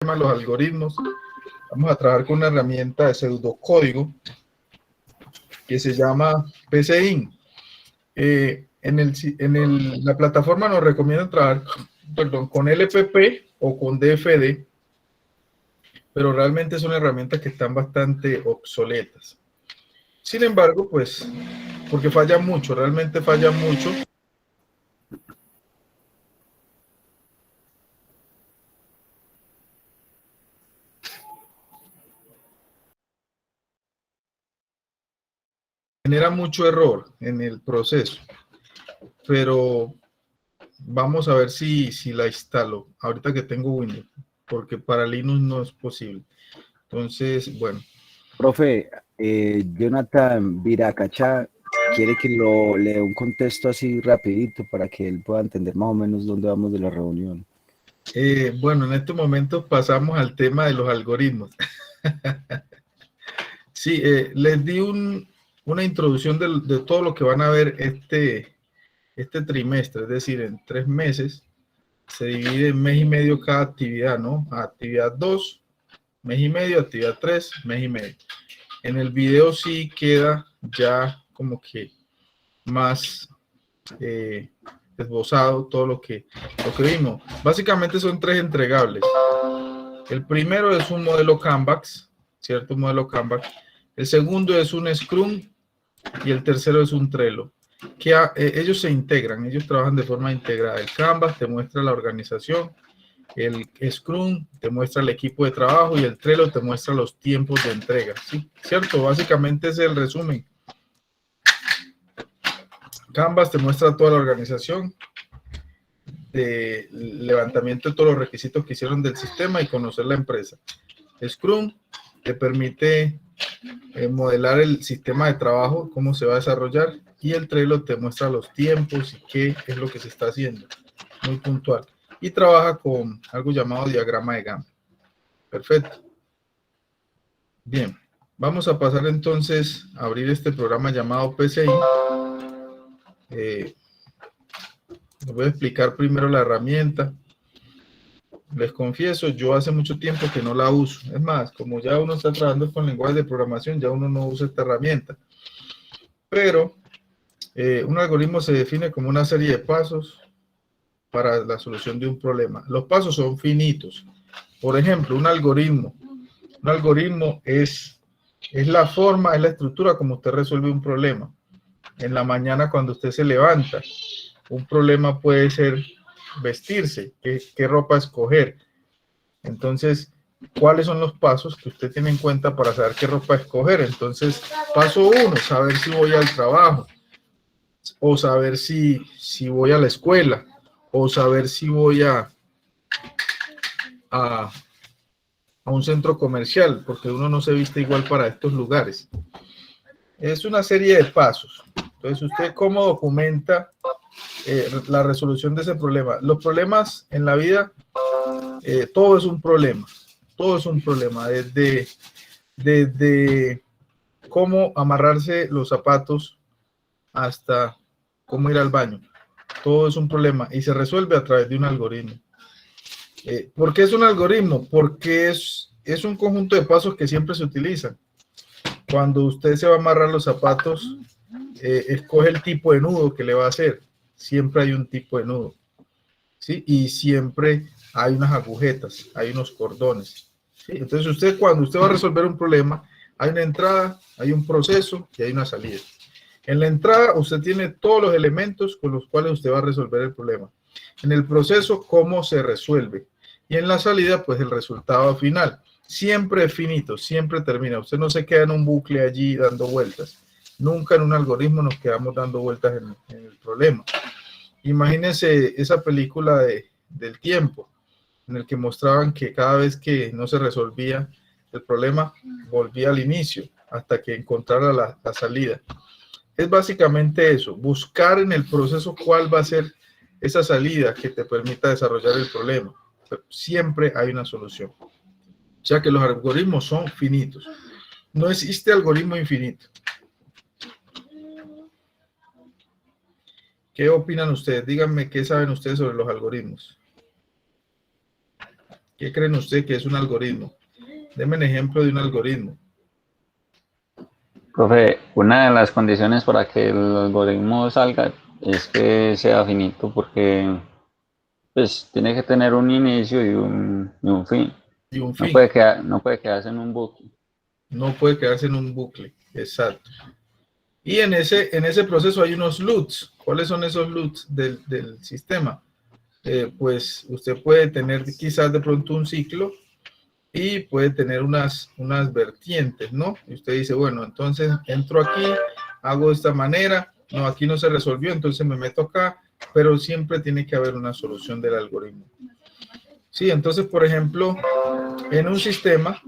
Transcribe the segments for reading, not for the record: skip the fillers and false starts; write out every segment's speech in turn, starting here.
de los algoritmos, vamos a trabajar con una herramienta de pseudocódigo que se llama PCIN. La plataforma nos recomienda trabajar con LPP o con DFD, pero realmente son herramientas que están bastante obsoletas. Sin embargo, pues, porque fallan mucho, realmente fallan mucho. Genera mucho error en el proceso, pero vamos a ver si la instalo ahorita que tengo Windows, porque para Linux no es posible. Entonces, bueno. Profe, Jonathan Viracacha quiere que le dé un contexto así rapidito para que él pueda entender más o menos dónde vamos de la reunión. Bueno, en este momento pasamos al tema de los algoritmos. Sí, les di una introducción de todo lo que van a ver este trimestre, es decir, en 3 meses se divide en mes y medio cada actividad, ¿no? Actividad 2, mes y medio, actividad 3, mes y medio. En el video sí queda ya como que más esbozado todo lo que vimos. Básicamente son 3 entregables. El primero es un modelo Canvas, ¿cierto? Un modelo Canvas. El segundo es un Scrum y el tercero es un Trello. Que ellos se integran, ellos trabajan de forma integrada. El Canvas te muestra la organización, el Scrum te muestra el equipo de trabajo y el Trello te muestra los tiempos de entrega, ¿sí? ¿Cierto? Básicamente es el resumen. Canvas te muestra toda la organización, de levantamiento de todos los requisitos que hicieron del sistema y conocer la empresa. Scrum te permite modelar el sistema de trabajo, cómo se va a desarrollar, y el Trello te muestra los tiempos y qué es lo que se está haciendo, muy puntual. Y trabaja con algo llamado diagrama de Gantt. Perfecto. Bien, vamos a pasar entonces a abrir este programa llamado PCI. Les voy a explicar primero la herramienta. Les confieso, yo hace mucho tiempo que no la uso. Es más, como ya uno está trabajando con lenguajes de programación, ya uno no usa esta herramienta. Pero un algoritmo se define como una serie de pasos para la solución de un problema. Los pasos son finitos. Por ejemplo, un algoritmo es la forma, es la estructura como usted resuelve un problema. En la mañana cuando usted se levanta, un problema puede ser vestirse, qué ropa escoger. Entonces, ¿cuáles son los pasos que usted tiene en cuenta para saber qué ropa escoger? Entonces, paso 1, saber si voy al trabajo, o saber si voy a la escuela, o saber si voy a un centro comercial, porque uno no se viste igual para estos lugares. Es una serie de pasos. Entonces, ¿usted cómo documenta la resolución de ese problema? Los problemas en la vida, todo es un problema. Todo es un problema. Desde cómo amarrarse los zapatos hasta cómo ir al baño. Todo es un problema y se resuelve a través de un algoritmo. ¿Por qué es un algoritmo? Porque es un conjunto de pasos que siempre se utilizan. Cuando usted se va a amarrar los zapatos, escoge el tipo de nudo que le va a hacer. Siempre hay un tipo de nudo, ¿sí? Y siempre hay unas agujetas, hay unos cordones, ¿sí? Entonces cuando usted va a resolver un problema, hay una entrada, hay un proceso y hay una salida. En la entrada usted tiene todos los elementos con los cuales usted va a resolver el problema. En el proceso, cómo se resuelve. Y en la salida, pues el resultado final. Siempre es finito, siempre termina. Usted no se queda en un bucle allí dando vueltas. Nunca en un algoritmo nos quedamos dando vueltas en el problema. Imagínense esa película del tiempo, en el que mostraban que cada vez que no se resolvía el problema, volvía al inicio, hasta que encontrara la salida. Es básicamente eso, buscar en el proceso cuál va a ser esa salida que te permita desarrollar el problema. Pero siempre hay una solución, ya que los algoritmos son finitos. No existe algoritmo infinito. ¿Qué opinan ustedes? Díganme qué saben ustedes sobre los algoritmos. ¿Qué creen ustedes que es un algoritmo? Denme un ejemplo de un algoritmo. Profe, una de las condiciones para que el algoritmo salga es que sea finito, porque pues tiene que tener un inicio y un fin. Y un No fin. puede quedarse en un bucle. No puede quedarse en un bucle. Exacto. Y en ese proceso hay unos LUTs. ¿Cuáles son esos LUTs del sistema? Pues usted puede tener quizás de pronto un ciclo y puede tener unas vertientes, ¿no? Y usted dice, bueno, entonces entro aquí, hago de esta manera, no, aquí no se resolvió, entonces me meto acá, pero siempre tiene que haber una solución del algoritmo. Sí, entonces, por ejemplo, en un sistema,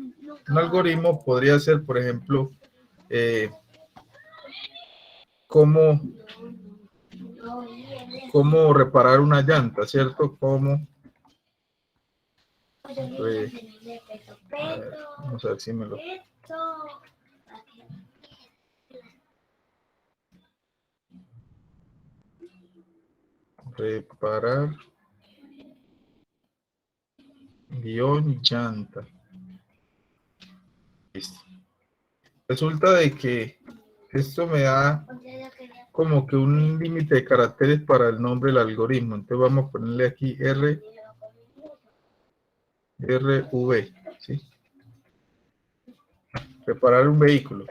un algoritmo podría ser, por ejemplo, cómo reparar una llanta, ¿cierto? Vamos a ver si me lo... Reparar guión llanta. Listo. Resulta de que esto me da como que un límite de caracteres para el nombre del algoritmo. Entonces vamos a ponerle aquí RV, ¿sí? Reparar un vehículo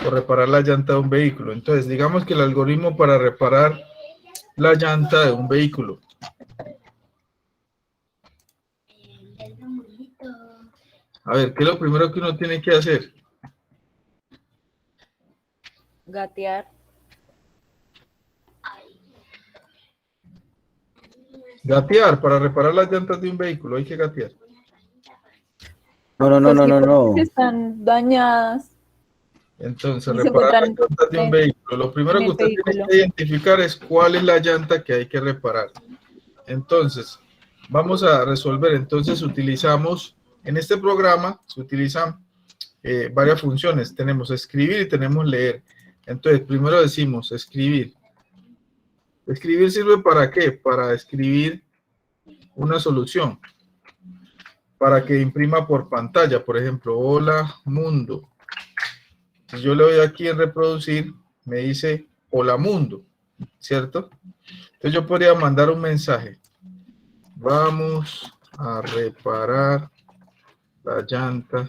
o reparar la llanta de un vehículo. Entonces digamos que el algoritmo para reparar la llanta de un vehículo. A ver, ¿qué es lo primero que uno tiene que hacer? Gatear. Gatear, para reparar las llantas de un vehículo hay que gatear. No. Que están dañadas. Entonces, Y se reparar las encuentran llantas de un vehículo. Lo primero en que el usted tiene vehículo. que identificar es cuál es la llanta que hay que reparar. Entonces, vamos a resolver. Entonces, utilizamos, en este programa, se utilizan varias funciones. Tenemos escribir y tenemos leer. Entonces, primero decimos escribir. ¿Escribir sirve para qué? Para escribir una solución. Para que imprima por pantalla, por ejemplo, hola mundo. Si yo le doy aquí en reproducir, me dice hola mundo, ¿cierto? Entonces yo podría mandar un mensaje. Vamos a reparar la llanta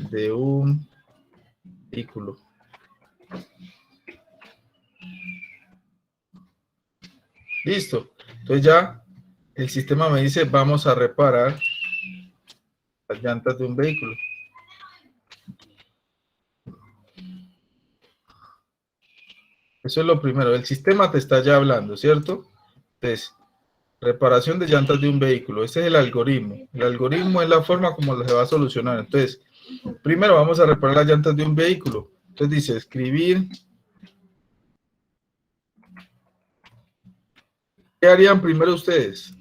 de un vehículo. Listo. Entonces ya el sistema me dice vamos a reparar las llantas de un vehículo. Eso es lo primero. El sistema te está ya hablando, ¿cierto? Entonces, reparación de llantas de un vehículo. Ese es el algoritmo. El algoritmo es la forma como se va a solucionar. Entonces, primero vamos a reparar las llantas de un vehículo. Entonces dice escribir. ¿Qué harían primero ustedes?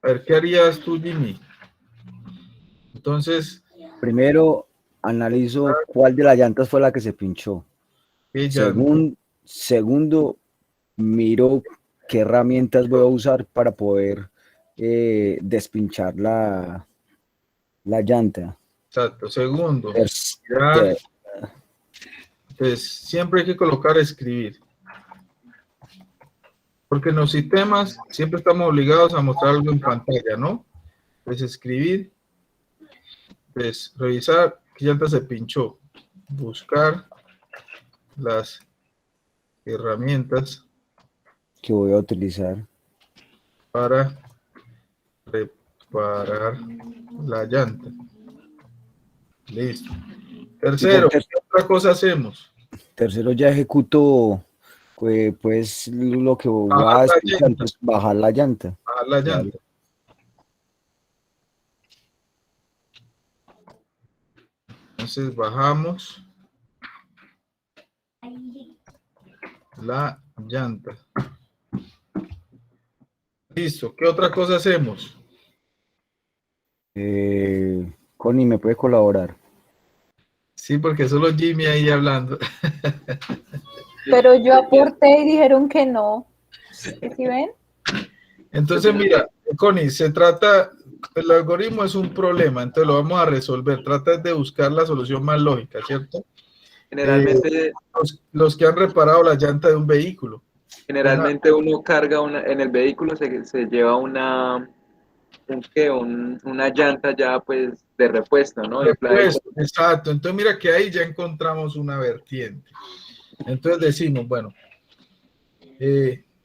A ver, ¿qué harías tú, Jimmy? Entonces, Primero analizo cuál de las llantas fue la que se pinchó. ¿qué llanta? Segundo, miro qué herramientas voy a usar para poder despinchar la llanta. Exacto. Segundo, Ter- ya, pues siempre hay que colocar escribir. Porque en los sistemas siempre estamos obligados a mostrar algo en pantalla, ¿no? Pues escribir, pues revisar qué llanta se pinchó, buscar las herramientas que voy a utilizar. para reparar la llanta. Listo. Tercero, ¿qué otra cosa hacemos? Tercero, ya ejecuto pues lo que voy a despinchar, pues, bajar la llanta. Bajar la llanta. Entonces bajamos la llanta. Listo. ¿Qué otra cosa hacemos? Connie, ¿me puede colaborar? Sí, porque solo Jimmy ahí hablando. Pero yo aporté y dijeron que no. ¿Sí ven? Entonces, mira, Connie, se trata, el algoritmo es un problema, entonces lo vamos a resolver. Trata de buscar la solución más lógica, ¿cierto? Generalmente, Los que han reparado la llanta de un vehículo. generalmente uno carga en el vehículo se lleva una llanta ya pues de repuesto, ¿no? Repuesto, exacto. Entonces, mira que ahí ya encontramos una vertiente. Entonces decimos, bueno,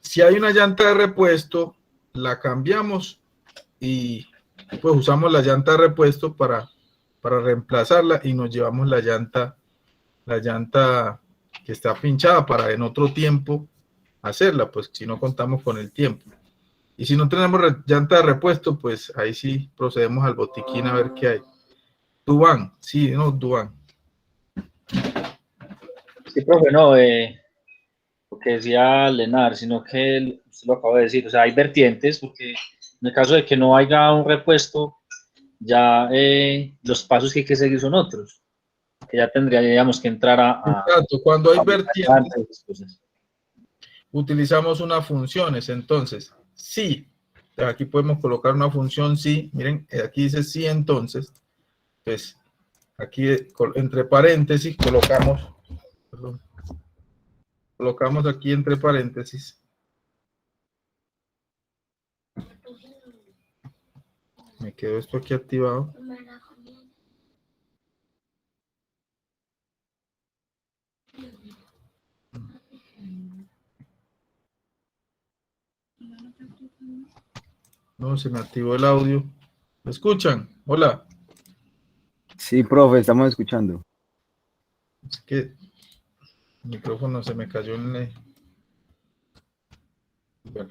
si hay una llanta de repuesto, la cambiamos y pues usamos la llanta de repuesto para reemplazarla y nos llevamos la llanta que está pinchada para en otro tiempo hacerla, pues si no contamos con el tiempo. Y si no tenemos llanta de repuesto, pues ahí sí procedemos al botiquín a ver qué hay. Dubán, sí, no, Dubán. Sí, profe, no, lo que decía Lenar, sino que usted lo acaba de decir, o sea, hay vertientes, porque en el caso de que no haya un repuesto, ya los pasos que hay que seguir son otros, que ya tendríamos que entrar Exacto, cuando hay a vertientes, esas cosas. utilizamos unas funciones. Entonces, sí, aquí podemos colocar una función sí. Miren, aquí dice sí, entonces, pues aquí entre paréntesis colocamos, perdón, colocamos aquí entre paréntesis. Me quedó esto aquí activado. No, se me activó el audio. ¿Me escuchan? Hola. Sí, profe, estamos escuchando. Es que el micrófono se me cayó en el... Bueno.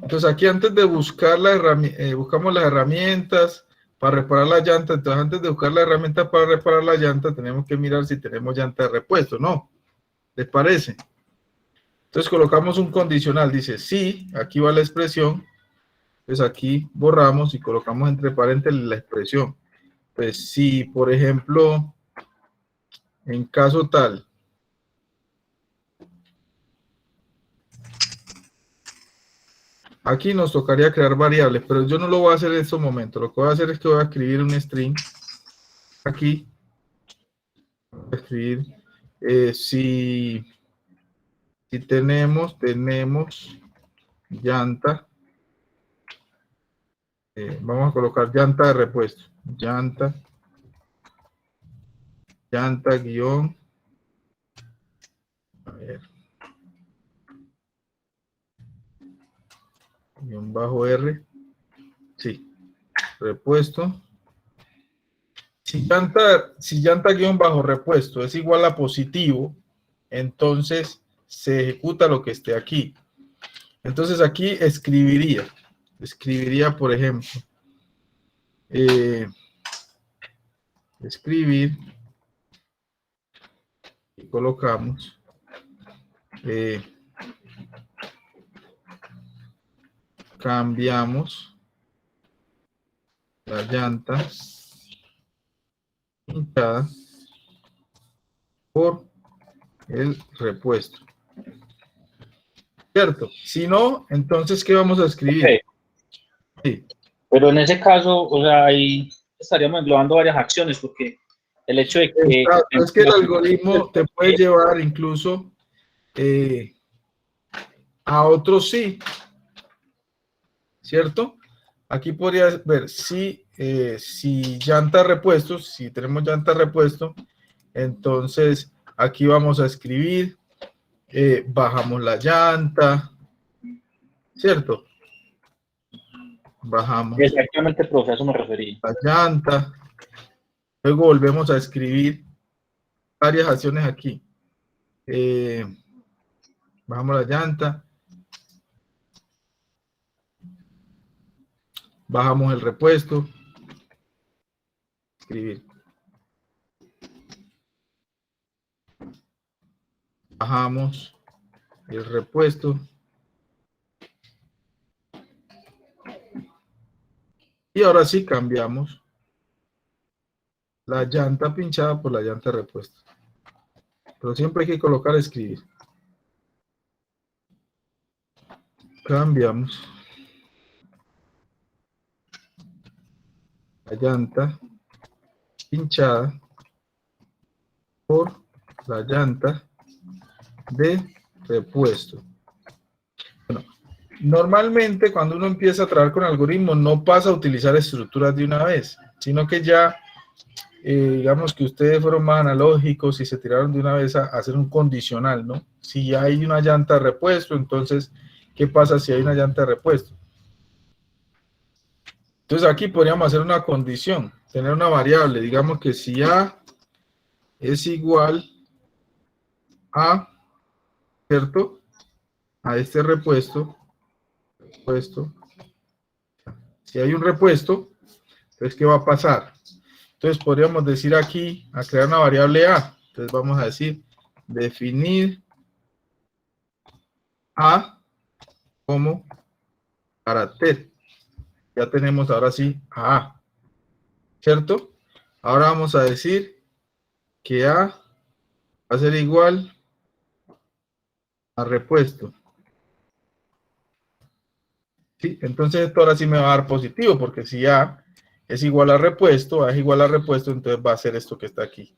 Entonces aquí antes de buscar la herramienta, buscamos las herramientas para reparar la llanta. Entonces antes de buscar la herramienta para reparar la llanta, tenemos que mirar si tenemos llanta de repuesto, ¿no? ¿Les parece? Entonces colocamos un condicional, dice sí, aquí va la expresión. Pues aquí borramos y colocamos entre paréntesis la expresión. Pues si, por ejemplo, en caso tal, aquí nos tocaría crear variables, pero yo no lo voy a hacer en estos momentos. Lo que voy a hacer es que voy a escribir un string aquí. Voy a escribir si tenemos llanta. Vamos a colocar llanta de repuesto. Llanta guión. A ver. Guión bajo R. Sí. Repuesto. Si llanta guión bajo repuesto es igual a positivo, entonces se ejecuta lo que esté aquí. Entonces aquí escribiría, por ejemplo, escribir y colocamos cambiamos la llanta pinchada por el repuesto. ¿Cierto? Si no, entonces, ¿qué vamos a escribir? Sí. Pero en ese caso, o sea, ahí estaríamos englobando varias acciones, porque el hecho de que... Exacto, es que el algoritmo te puede llevar incluso a otros sí, ¿cierto? Aquí podrías ver si llanta repuesto, si tenemos llanta repuesto, entonces aquí vamos a escribir, bajamos la llanta, ¿cierto? Bajamos Exactamente, profe, a eso me refería. la llanta, luego volvemos a escribir varias acciones aquí. Bajamos la llanta, bajamos el repuesto, escribir. Bajamos el repuesto. Y ahora sí cambiamos la llanta pinchada por la llanta de repuesto. Pero siempre hay que colocar escribir. Cambiamos la llanta pinchada por la llanta de repuesto. Bueno, normalmente cuando uno empieza a trabajar con algoritmos no pasa a utilizar estructuras de una vez, sino que ya digamos que ustedes fueron más analógicos y se tiraron de una vez a hacer un condicional, ¿no? Si ya hay una llanta de repuesto, entonces, ¿qué pasa si hay una llanta de repuesto? Entonces aquí podríamos hacer una condición, tener una variable, digamos que si A es igual a, ¿cierto? A este repuesto, si hay un repuesto, entonces, ¿qué va a pasar? Entonces podríamos decir aquí, a crear una variable A. Entonces vamos a decir, definir A como carácter. Ya tenemos ahora sí a, ¿cierto? Ahora vamos a decir que A va a ser igual a repuesto. ¿Sí? Entonces esto ahora sí me va a dar positivo, porque si A es igual a repuesto, A es igual a repuesto, entonces va a ser esto que está aquí.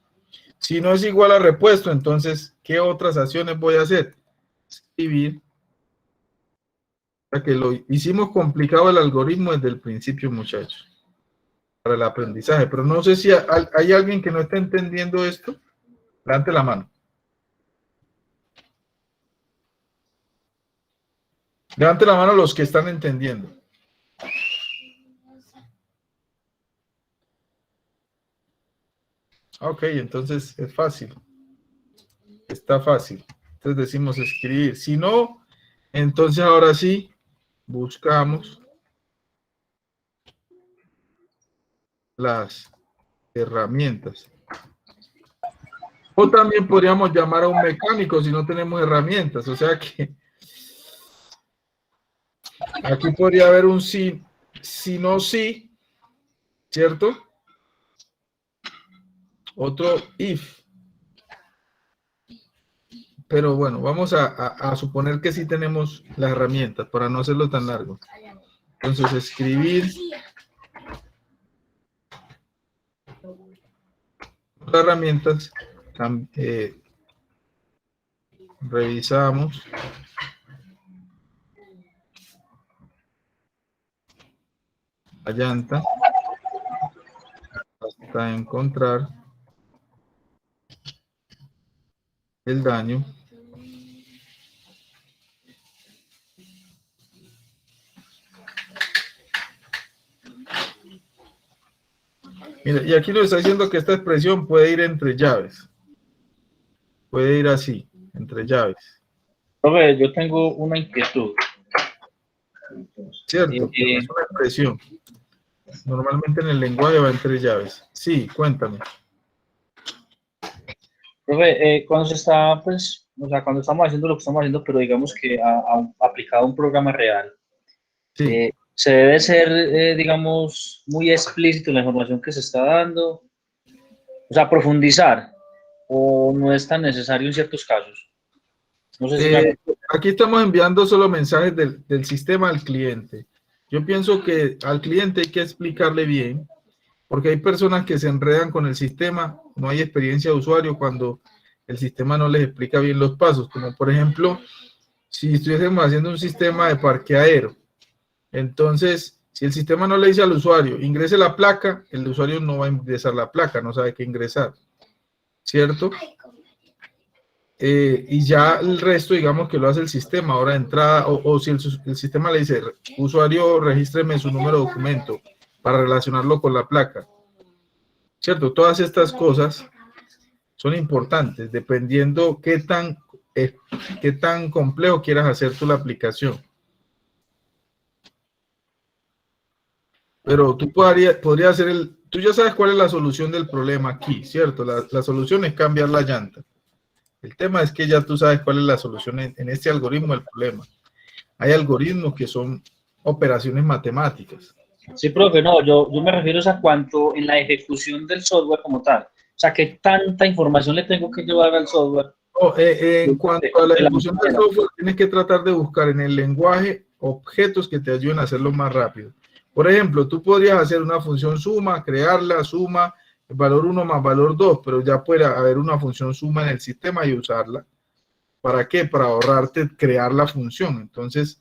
Si no es igual a repuesto, entonces, ¿qué otras acciones voy a hacer? Escribir. O sea que lo hicimos complicado el algoritmo desde el principio, muchachos, para el aprendizaje. Pero no sé si hay alguien que no está entendiendo esto. Levante la mano. Levante la mano los que están entendiendo. Ok, entonces es fácil. Está fácil. Entonces decimos escribir. Si no, entonces ahora sí, buscamos las herramientas. O también podríamos llamar a un mecánico si no tenemos herramientas. O sea que aquí podría haber un si no sí, ¿cierto? Otro if. Pero bueno, vamos a suponer que sí tenemos las herramientas para no hacerlo tan largo. Entonces, escribir las herramientas. Revisamos. La llanta hasta encontrar el daño. Mira, y aquí nos está diciendo que esta expresión puede ir entre llaves. Puede ir así, entre llaves. Profe, yo tengo una inquietud. ¿Cierto? Es una expresión. Normalmente en el lenguaje va entre llaves. Sí, cuéntame. Profe, cuando se está, pues, o sea, cuando estamos haciendo lo que estamos haciendo, pero digamos que aplicado a un programa real, Sí. se debe ser, digamos, muy explícito en la información que se está dando, o sea, profundizar, o no es tan necesario en ciertos casos. No sé si Aquí estamos enviando solo mensajes del sistema al cliente. Yo pienso que al cliente hay que explicarle bien, porque hay personas que se enredan con el sistema, no hay experiencia de usuario cuando el sistema no les explica bien los pasos, como por ejemplo, si estuviésemos haciendo un sistema de parqueadero, entonces, si el sistema no le dice al usuario, ingrese la placa, el usuario no va a ingresar la placa, no sabe qué ingresar, ¿cierto? Y ya el resto, digamos que lo hace el sistema, ahora de entrada, o si el sistema le dice, usuario, regístreme su número de documento para relacionarlo con la placa, ¿cierto? Todas estas cosas son importantes, dependiendo qué tan complejo quieras hacer tú la aplicación. Pero tú podrías hacer tú ya sabes cuál es la solución del problema aquí, ¿cierto? La solución es cambiar la llanta. El tema es que ya tú sabes cuál es la solución en este algoritmo del problema. Hay algoritmos que son operaciones matemáticas. Sí, profe, no, yo me refiero a cuánto en la ejecución del software como tal. O sea, qué tanta información le tengo que llevar al software. No, en cuanto a la De la ejecución del manera. software, tienes que tratar de buscar en el lenguaje objetos que te ayuden a hacerlo más rápido. Por ejemplo, tú podrías hacer una función suma, crearla, suma, valor 1 más valor 2, pero ya puede haber una función suma en el sistema y usarla. ¿Para qué? Para ahorrarte crear la función. Entonces,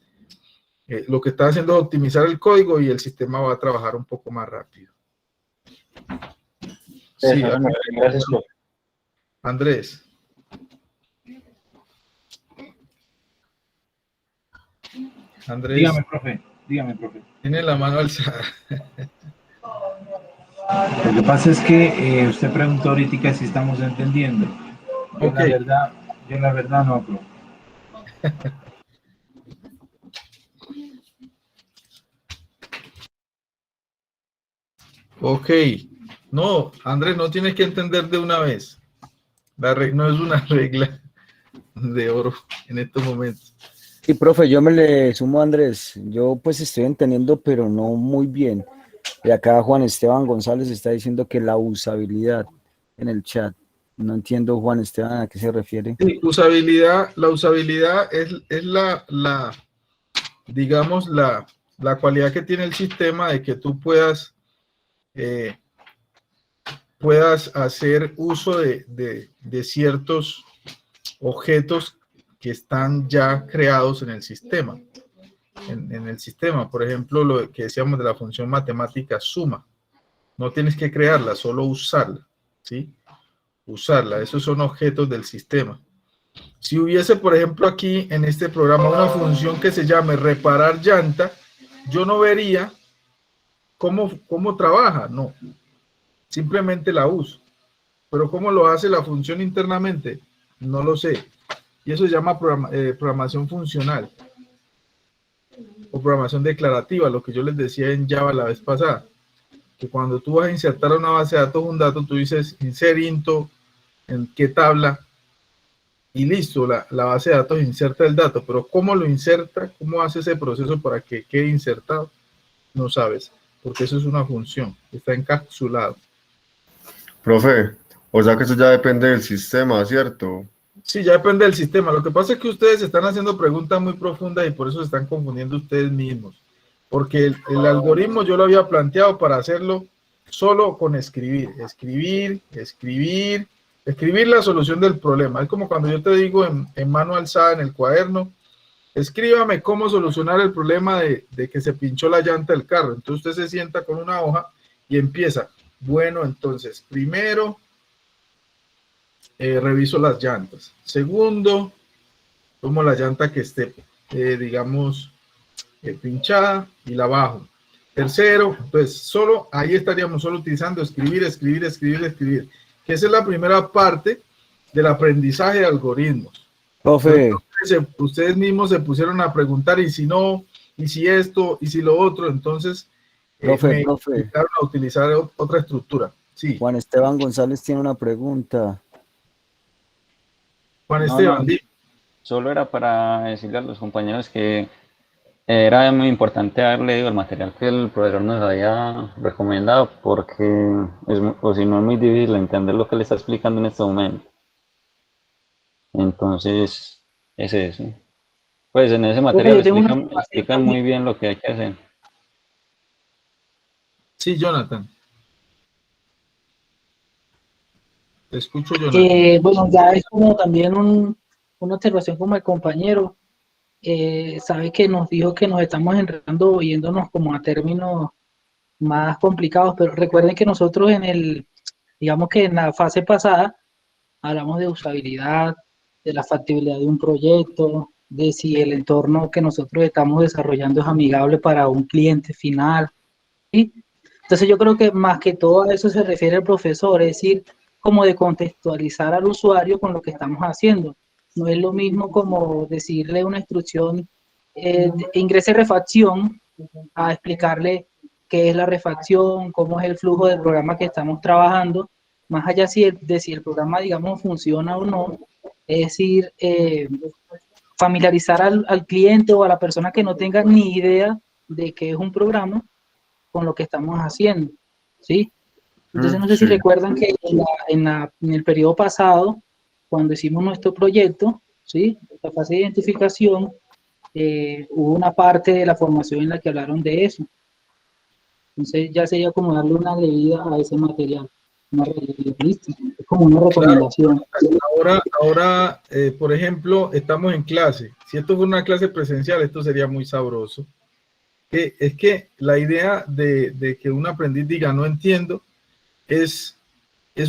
lo que está haciendo es optimizar el código y el sistema va a trabajar un poco más rápido. Sí, Eso, gracias, profe. Andrés. Andrés. Dígame, profe. Tiene la mano alzada. Lo que pasa es que usted preguntó ahorita si estamos entendiendo. Ok. Yo la verdad no, profe. Ok. No, Andrés, no tienes que entender de una vez. No es una regla de oro en estos momentos. Sí, profe, yo me le sumo a Andrés. Yo pues estoy entendiendo, pero no muy bien. Y acá Juan Esteban González está diciendo que la usabilidad en el chat. No entiendo, Juan Esteban, a qué se refiere. Sí, la usabilidad es digamos, la cualidad que tiene el sistema de que tú puedas hacer uso de ciertos objetos que están ya creados en el sistema. En el sistema, por ejemplo, lo que decíamos de la función matemática suma. No tienes que crearla, solo usarla, ¿sí? Usarla, esos son objetos del sistema. Si hubiese, por ejemplo, aquí en este programa una función que se llame reparar llanta, yo no vería cómo trabaja, no. Simplemente la uso. Pero cómo lo hace la función internamente, no lo sé. Y eso se llama programación funcional o programación declarativa, lo que yo les decía en Java la vez pasada. Que cuando tú vas a insertar a una base de datos un dato, tú dices insert into, en qué tabla, y listo, la base de datos inserta el dato, pero cómo lo inserta, cómo hace ese proceso para que quede insertado, no sabes, porque eso es una función, está encapsulado. Profe, o sea que eso ya depende del sistema, ¿cierto? Sí, ya depende del sistema. Lo que pasa es que ustedes están haciendo preguntas muy profundas y por eso se están confundiendo ustedes mismos. Porque el algoritmo yo lo había planteado para hacerlo solo con escribir la solución del problema. Es como cuando yo te digo en mano alzada en el cuaderno, escríbame cómo solucionar el problema de que se pinchó la llanta del carro. Entonces usted se sienta con una hoja y empieza. Bueno, entonces, primero reviso las llantas. Segundo, tomo la llanta que esté, digamos, pinchada y la bajo. Tercero, entonces solo ahí estaríamos solo utilizando escribir, que esa es la primera parte del aprendizaje de algoritmos. Profe. Entonces, ustedes mismos se pusieron a preguntar y si no, y si esto, y si lo otro, entonces profe. invitaron a utilizar otra estructura. Sí. Juan Esteban González tiene una pregunta. Juan Esteban, no, solo era para decirle a los compañeros que era muy importante haber leído el material que el profesor nos había recomendado, porque o si no es muy difícil entender lo que le está explicando en este momento. Entonces, es eso. Pues en ese material explican muy bien lo que hay que hacer. Sí, Jonathan. Te escucho, Jonathan. Bueno, ya es como también una observación como el compañero. Sabe que nos dijo que nos estamos enredando yéndonos como a términos más complicados, pero recuerden que nosotros digamos que en la fase pasada hablamos de usabilidad, de la factibilidad de un proyecto, de si el entorno que nosotros estamos desarrollando es amigable para un cliente final, ¿sí? Entonces yo creo que más que todo a eso se refiere el profesor, es decir, como de contextualizar al usuario con lo que estamos haciendo. No es lo mismo como decirle una instrucción, ingrese refacción, a explicarle qué es la refacción, cómo es el flujo del programa que estamos trabajando, más allá de si el programa, digamos, funciona o no, es decir, familiarizar al cliente o a la persona que no tenga ni idea de qué es un programa, con lo que estamos haciendo, ¿sí? Entonces, no sé Sí. si recuerdan que en el periodo pasado, cuando hicimos nuestro proyecto, ¿sí? La fase de identificación, hubo una parte de la formación en la que hablaron de eso. Entonces, ya sería como darle una leída a ese material. Una releída, ¿listo? Es como una recomendación. Ahora, por ejemplo, estamos en clase. Si esto fuera una clase presencial, esto sería muy sabroso. Es que la idea de que un aprendiz diga no entiendo es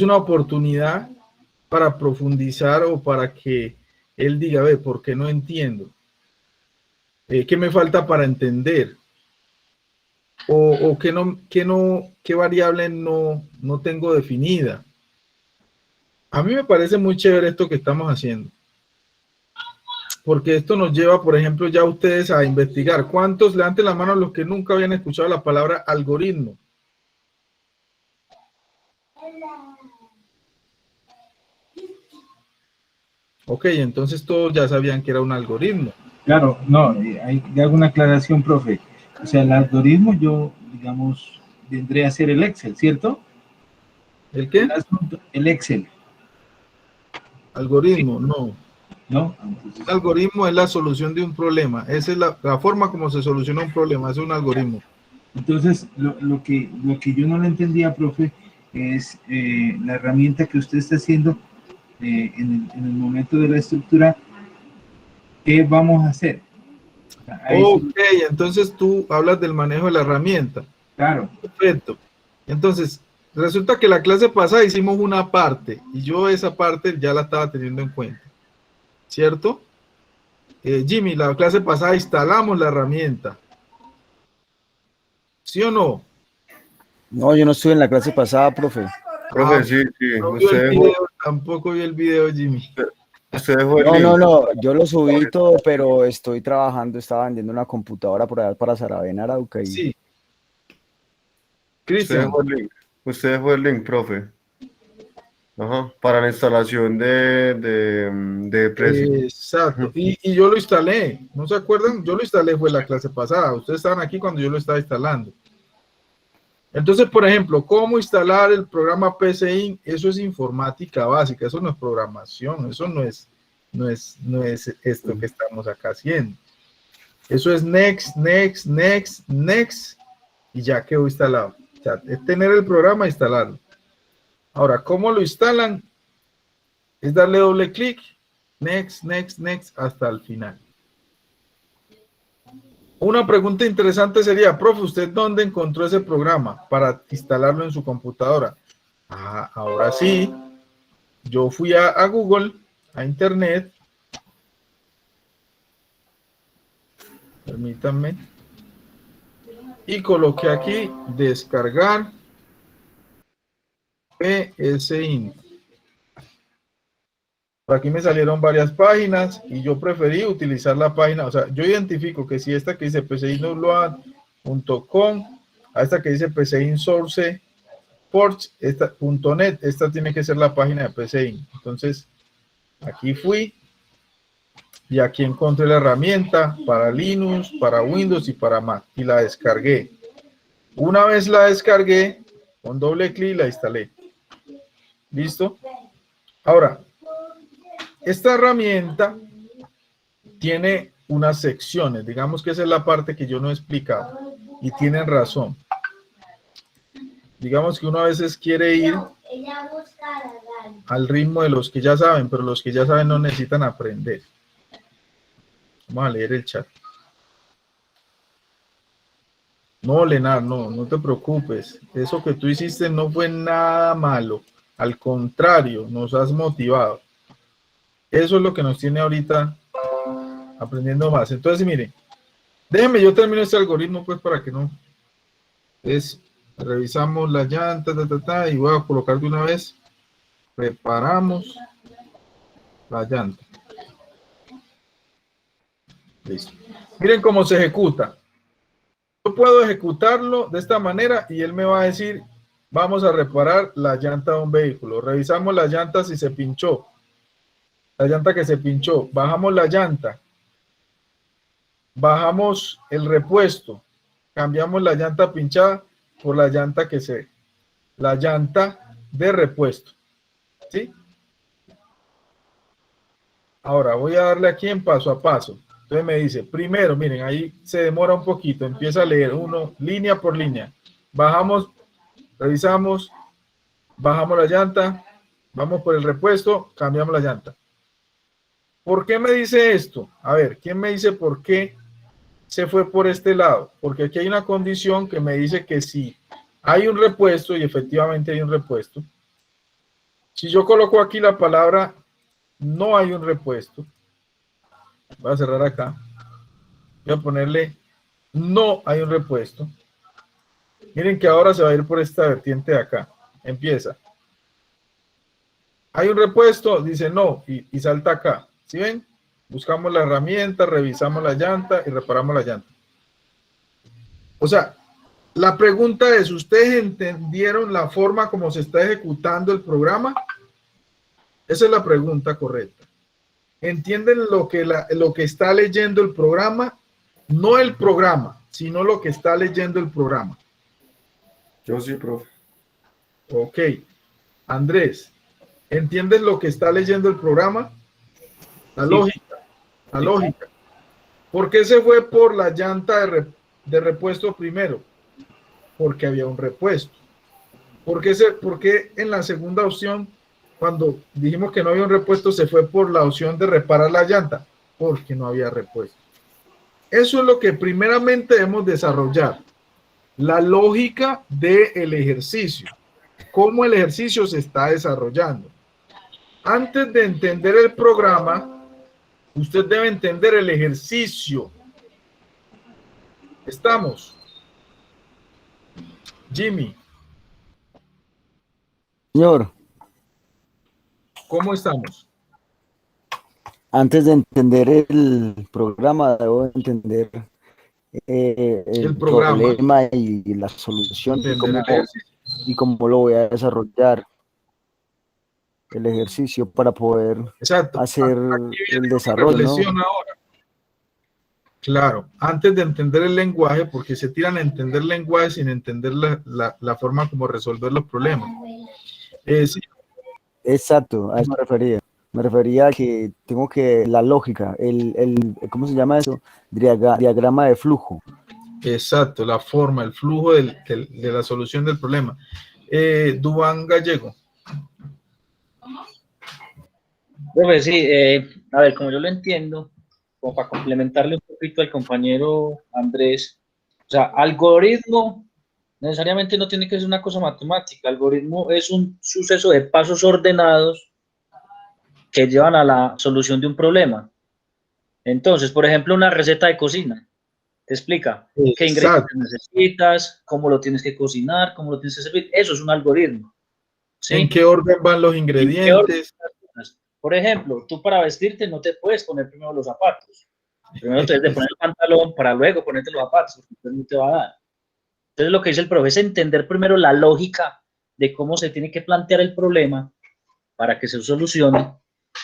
una oportunidad para profundizar o para que él diga, ve, ¿por qué no entiendo? ¿Qué me falta para entender? O qué variable no tengo definida. A mí me parece muy chévere esto que estamos haciendo. Porque esto nos lleva, por ejemplo, ya ustedes a investigar. ¿Cuántos levanten la mano los que nunca habían escuchado la palabra algoritmo? Ok, entonces todos ya sabían que era un algoritmo. Claro, no, le hago una aclaración, profe. O sea, el algoritmo yo, digamos, vendría a ser el Excel, ¿cierto? ¿El qué? El Excel, Algoritmo, no. ¿no? Un Entonces, algoritmo es la solución de un problema. Esa es la forma como se soluciona un problema. Es un algoritmo. entonces lo que yo no le entendía, profe, es la herramienta que usted está haciendo en el momento de la estructura. ¿Qué vamos a hacer? A eso, Ok, entonces tú hablas del manejo de la herramienta. claro. Perfecto. Entonces, resulta que la clase pasada hicimos una parte y yo esa parte ya la estaba teniendo en cuenta. ¿Cierto? Jimmy, la clase pasada instalamos la herramienta. ¿Sí o no? No, yo no estuve en la clase pasada, profe. Profe, sí, sí. No vio el video, tampoco vio el video, Jimmy. Usted dejó el No, link. no, yo lo subí todo, pero estoy trabajando, estaba vendiendo una computadora por allá para Saravena, Arauca. Y... Sí. Usted Cristian. dejó el link. Usted dejó el link, profe. Ajá, para la instalación de Prezi. Exacto. Y yo lo instalé. ¿No se acuerdan? Yo lo instalé, fue la clase pasada. Ustedes estaban aquí cuando yo lo estaba instalando. Entonces, por ejemplo, ¿cómo instalar el programa PCIN? Eso es informática básica, eso no es programación, eso no es esto que estamos acá haciendo. Eso es next, next, next, next, y ya quedó instalado. O sea, es tener el programa e instalarlo. Ahora, ¿cómo lo instalan? Es darle doble clic, next, next, next, hasta el final. Una pregunta interesante sería, profe, ¿usted dónde encontró ese programa para instalarlo en su computadora? Ah, ahora sí, yo fui a Google, a Internet. Permítanme. Y coloqué aquí, descargar PSIN. Por aquí me salieron varias páginas y yo preferí utilizar la página, o sea, yo identifico que si esta que dice pcindownload.com, a esta que dice pcinsourceports, esta .net, esta tiene que ser la página de PCIN. Entonces, aquí fui y aquí encontré la herramienta para Linux, para Windows y para Mac y la descargué. Una vez la descargué, con doble clic la instalé. ¿Listo? Ahora, esta herramienta tiene unas secciones, digamos que esa es la parte que yo no he explicado y tienen razón. Digamos que uno a veces quiere ir al ritmo de los que ya saben, pero los que ya saben no necesitan aprender. Vamos a leer el chat. No, Lenar, no te preocupes. Eso que tú hiciste no fue nada malo. Al contrario, nos has motivado. Eso es lo que nos tiene ahorita aprendiendo más. Entonces, miren, déjenme, yo termino este algoritmo pues para que no. Entonces, revisamos la llanta, y voy a colocar de una vez. Preparamos la llanta. Listo. Miren cómo se ejecuta. Yo puedo ejecutarlo de esta manera y él me va a decir, vamos a reparar la llanta de un vehículo. Revisamos la llanta si se pinchó. La llanta que se pinchó, bajamos la llanta, bajamos el repuesto, cambiamos la llanta pinchada por la llanta la llanta de repuesto, ¿sí? Ahora voy a darle aquí en paso a paso. Entonces me dice, primero, miren, ahí se demora un poquito, empieza a leer uno línea por línea. Bajamos, revisamos, bajamos la llanta, vamos por el repuesto, cambiamos la llanta. ¿Por qué me dice esto? A ver, ¿quién me dice por qué se fue por este lado? Porque aquí hay una condición que me dice que si hay un repuesto, y efectivamente hay un repuesto, si yo coloco aquí la palabra no hay un repuesto, voy a cerrar acá, voy a ponerle no hay un repuesto. Miren que ahora se va a ir por esta vertiente de acá. Empieza. Hay un repuesto, dice no, y salta acá. ¿Sí ven? Buscamos la herramienta, revisamos la llanta y reparamos la llanta. O sea, la pregunta es, ¿ustedes entendieron la forma como se está ejecutando el programa? Esa es la pregunta correcta. ¿Entienden lo que está leyendo el programa? No el programa, sino lo que está leyendo el programa. Yo sí, profe. Ok. Andrés, ¿entiendes lo que está leyendo el programa? La lógica. La lógica. ¿Por qué se fue por la llanta de repuesto primero? Porque había un repuesto. ¿Por qué en la segunda opción, cuando dijimos que no había un repuesto, se fue por la opción de reparar la llanta? Porque no había repuesto. Eso es lo que primeramente debemos desarrollar. La lógica del ejercicio. Cómo el ejercicio se está desarrollando. Antes de entender el programa, usted debe entender el ejercicio. ¿Estamos? Jimmy. Señor, ¿Cómo estamos? antes de entender el programa, debo entender el programa. problema y la solución Entender el ejercicio. y cómo lo voy a desarrollar el ejercicio para poder Exacto. hacer Aquí viene el desarrollo, ¿no? reflexión ahora. Claro, antes de entender el lenguaje, porque se tiran a entender lenguaje sin entender la forma como resolver los problemas. Sí, Exacto, a eso me refería. Me refería a que tengo que la lógica, ¿cómo se llama eso? Diagrama de flujo. exacto, la forma, el flujo de la solución del problema. Duván Gallego. Pues sí, a ver, como yo lo entiendo, como para complementarle un poquito al compañero Andrés, o sea, algoritmo necesariamente no tiene que ser una cosa matemática, algoritmo es un suceso de pasos ordenados que llevan a la solución de un problema. Entonces, por ejemplo, una receta de cocina, te explica qué ingredientes necesitas, cómo lo tienes que cocinar, cómo lo tienes que servir, eso es un algoritmo. ¿Sí? ¿En qué orden van los ingredientes? Por ejemplo, tú para vestirte no te puedes poner primero los zapatos. Primero te debes de poner el pantalón para luego ponerte los zapatos, porque entonces no te va a dar. Entonces lo que dice el profe es entender primero la lógica de cómo se tiene que plantear el problema para que se solucione,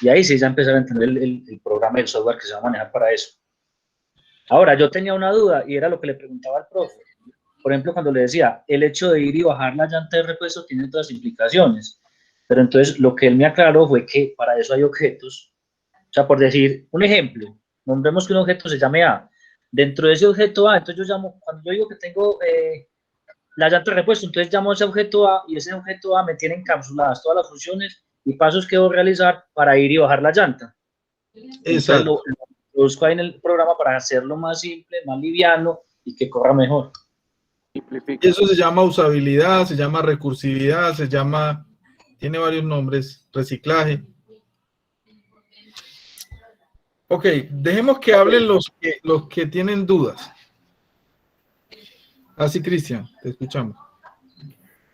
y ahí sí ya empezar a entender el programa y el software que se va a manejar para eso. Ahora, yo tenía una duda y era lo que le preguntaba al profe. Por ejemplo, cuando le decía, el hecho de ir y bajar la llanta de repuesto tiene todas las implicaciones. Pero entonces lo que él me aclaró fue que para eso hay objetos. O sea, por decir un ejemplo, nombremos que un objeto se llame A. Dentro de ese objeto A, entonces yo llamo, cuando yo digo que tengo la llanta de repuesto, entonces llamo a ese objeto A y ese objeto A me tiene encapsuladas todas las funciones y pasos que debo realizar para ir y bajar la llanta. Exacto. Lo busco ahí en el programa para hacerlo más simple, más liviano y que corra mejor. Y eso se llama usabilidad, se llama recursividad, tiene varios nombres, reciclaje. Ok, dejemos que hablen los que tienen dudas. Así, Cristian, te escuchamos.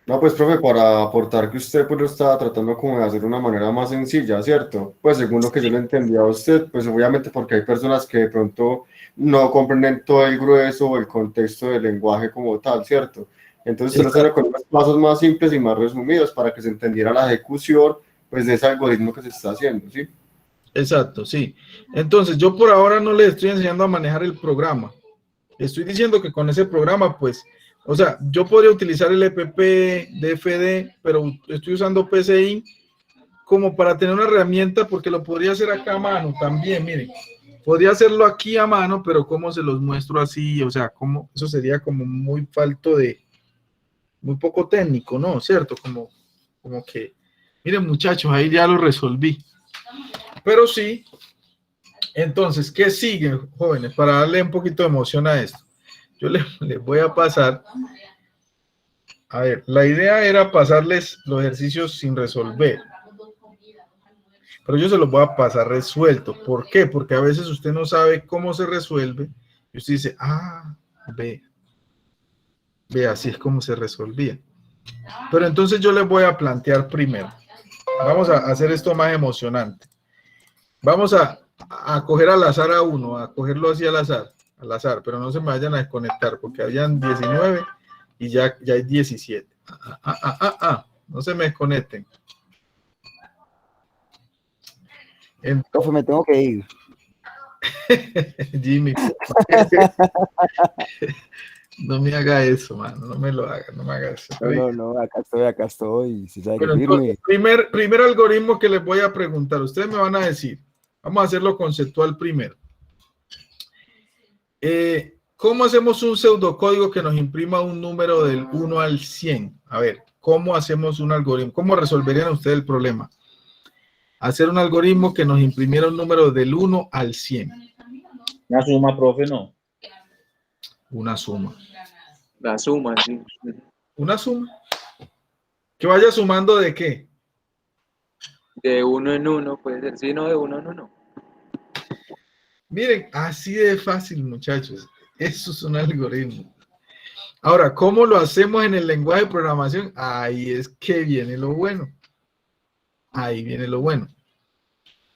No, pues, profe, para aportar que usted pues lo estaba tratando como de hacer de una manera más sencilla, ¿cierto? Pues según lo que yo le entendía a usted, pues obviamente porque hay personas que de pronto no comprenden todo el grueso o el contexto del lenguaje como tal, ¿cierto? Entonces usted lo hace con unos pasos más simples y más resumidos para que se entendiera la ejecución pues de ese algoritmo que se está haciendo, ¿sí? Exacto, sí. Entonces yo por ahora no le estoy enseñando a manejar el programa. Estoy diciendo que con ese programa pues O sea, yo podría utilizar el EPP, DFD, pero estoy usando PCI como para tener una herramienta, porque lo podría hacer acá a mano también, miren. Podría hacerlo aquí a mano, pero ¿cómo se los muestro así? O sea, ¿cómo? Eso sería como muy falto de, muy poco técnico, ¿no? ¿Cierto? Como que, miren muchachos, ahí ya lo resolví. Pero sí, entonces, ¿qué sigue, jóvenes? Para darle un poquito de emoción a esto. Yo les voy a pasar, a ver, la idea era pasarles los ejercicios sin resolver. Pero yo se los voy a pasar resuelto. ¿Por qué? Porque a veces usted no sabe cómo se resuelve y usted dice, ve, así es como se resolvía. Pero entonces yo les voy a plantear primero. Vamos a hacer esto más emocionante. Vamos a coger al azar a uno, a cogerlo así al azar, pero no se me vayan a desconectar porque habían 19 y ya hay 17. No se me desconecten. Profe, me tengo que ir. Jimmy, no me haga eso, mano, no me lo haga, no me haga eso. No, acá estoy. Si sabe Bueno, que firme. entonces, primer algoritmo que les voy a preguntar, ustedes me van a decir, vamos a hacerlo conceptual primero. ¿Cómo hacemos un pseudocódigo que nos imprima un número del 1 al 100? A ver, ¿cómo hacemos un algoritmo? ¿Cómo resolverían ustedes el problema? Hacer un algoritmo que nos imprimiera un número del 1 al 100. Una suma, profe, no. Una suma. La suma, sí. Una suma. Que vaya sumando ¿de qué? De uno en uno, puede ser. Sí, no, de uno en uno. Miren, así de fácil, muchachos. Eso es un algoritmo. Ahora, ¿cómo lo hacemos en el lenguaje de programación? Ahí es que viene lo bueno. Ahí viene lo bueno.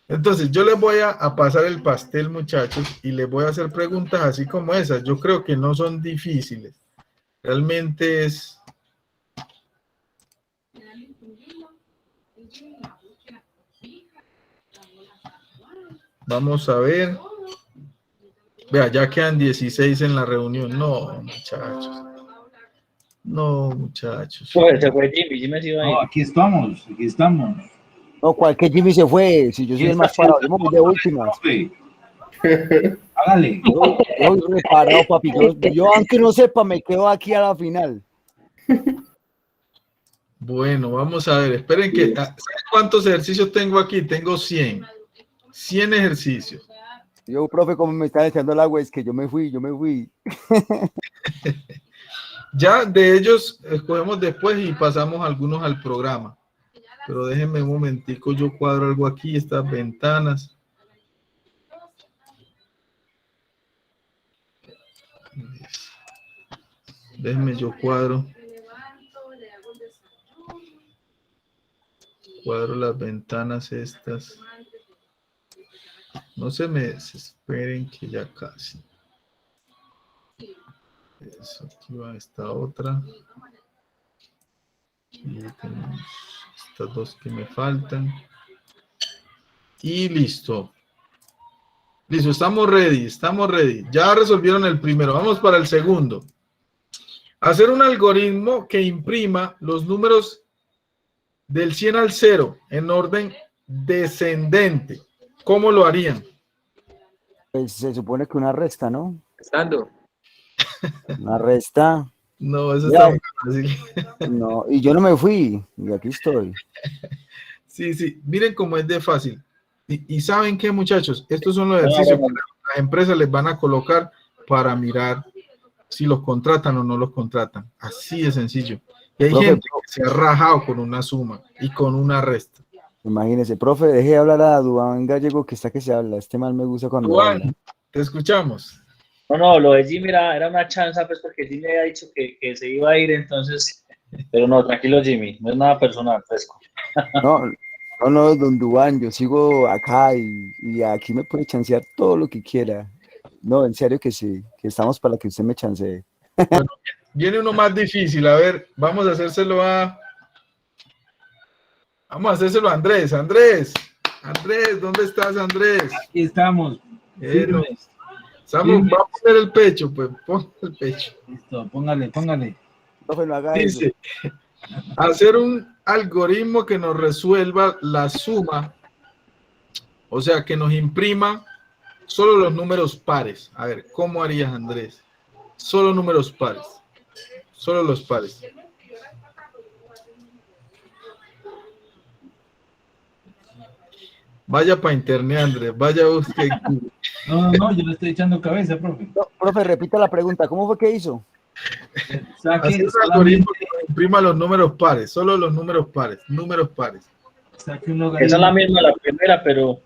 Entonces, yo les voy a pasar el pastel, muchachos, y les voy a hacer preguntas así como esas. Yo creo que no son difíciles. Realmente es... Vamos a ver. Vea, ya quedan 16 en la reunión. No, muchachos. No, muchachos. Pues se fue Jimmy se iba a ir. No, aquí estamos. No, cualquier Jimmy se fue. Si yo soy el más parado, yo me voy de últimas. Hágale. Yo soy preparado, papi. Yo, aunque no sepa, me quedo aquí a la final. Bueno, vamos a ver. Esperen que... ¿Saben cuántos ejercicios tengo aquí? Tengo 100. 100 ejercicios. Yo, profe, como me están echando el agua, es que yo me fui. Ya de ellos escogemos después y pasamos algunos al programa. Pero déjenme un momentico, yo cuadro algo aquí, estas ventanas. Déjenme yo cuadro las ventanas estas. No se me desesperen que ya casi. Eso, aquí va esta otra. Y tenemos estas dos que me faltan. Y listo. Listo, estamos ready. Ya resolvieron el primero. Vamos para el segundo. Hacer un algoritmo que imprima los números del 100 al 0 en orden descendente. ¿Cómo lo harían? Pues se supone que una resta, ¿no? Estando. Una resta. No, eso está muy fácil. No, y yo no me fui, y aquí estoy. Sí, miren cómo es de fácil. Y ¿saben qué, muchachos? Estos son los ejercicios que las empresas les van a colocar para mirar si los contratan o no los contratan. Así de sencillo. Y hay gente que se ha rajado con una suma y con una resta. Imagínese, profe, deje de hablar a Duván Gallego, que está que se habla. Este mal me gusta cuando Duván, habla. te escuchamos. No, lo de Jimmy era una chanza, pues, porque Jimmy había dicho que se iba a ir, entonces... Pero no, tranquilo, Jimmy, no es nada personal, fresco. No, don Duván, yo sigo acá y aquí me puede chancear todo lo que quiera. No, en serio que sí, que estamos para que usted me chancee. Bueno, viene uno más difícil. A ver, vamos a hacérselo a Andrés. Andrés, ¿dónde estás, Andrés? Aquí estamos. Samu, Sí. va a poner el pecho, pues pon el pecho. Listo, póngale. Profe, no haga eso. Dice, hacer un algoritmo que nos resuelva la suma, o sea, que nos imprima solo los números pares. A ver, ¿cómo harías, Andrés? Solo números pares. Solo los pares. Vaya para internet, Andrés. Vaya usted. No, yo le estoy echando cabeza, profe. No, profe, repita la pregunta. ¿Cómo fue que hizo? Saque Hacer un solamente, algoritmo que nos imprima los números pares. Solo los números pares. Números pares. saque un Esa es logaritmo. la misma, la primera, pero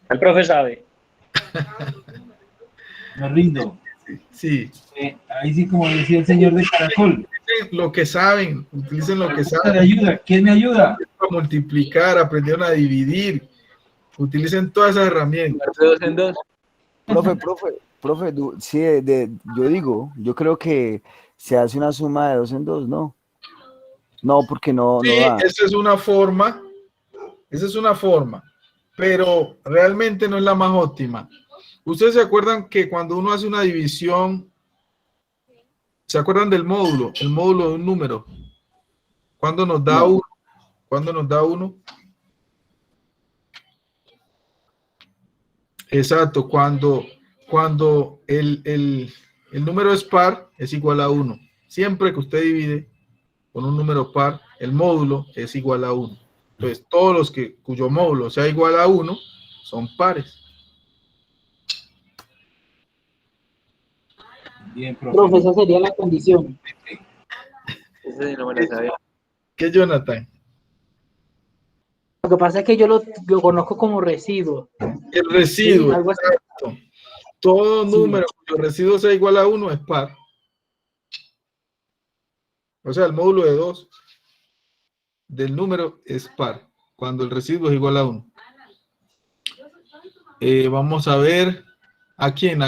el profe sabe. Me rindo. Sí. Ahí sí, como decía el señor de Caracol. Utilicen lo que saben. Utilicen lo que Pregunta saben. de ayuda. ¿Quién me ayuda? A multiplicar, aprendieron a dividir. Utilicen todas esas herramientas. De 2 en 2. Profe, sí, yo creo que se hace una suma de 2 en 2, ¿no? No, porque no Sí, da. esa es una forma. Esa es una forma. Pero realmente no es la más óptima. Ustedes se acuerdan que cuando uno hace una división, ¿se acuerdan del módulo? El módulo de un número. ¿Cuándo nos da No. uno? ¿Cuándo nos da uno? Exacto, cuando el número es par, es igual a 1. Siempre que usted divide con un número par, el módulo es igual a 1. Entonces, todos los cuyo módulo sea igual a 1 son pares. Bien, Profe, profe. esa sería la condición. Ese sí no me lo sabía. ¿Qué, Jonathan? Lo que pasa es que yo lo conozco como residuo. El Sí, residuo. algo así. Exacto. Todo Sí. número cuyo residuo sea igual a 1 es par. O sea, el módulo de 2 del número es par, cuando el residuo es igual a 1. Vamos a ver a quién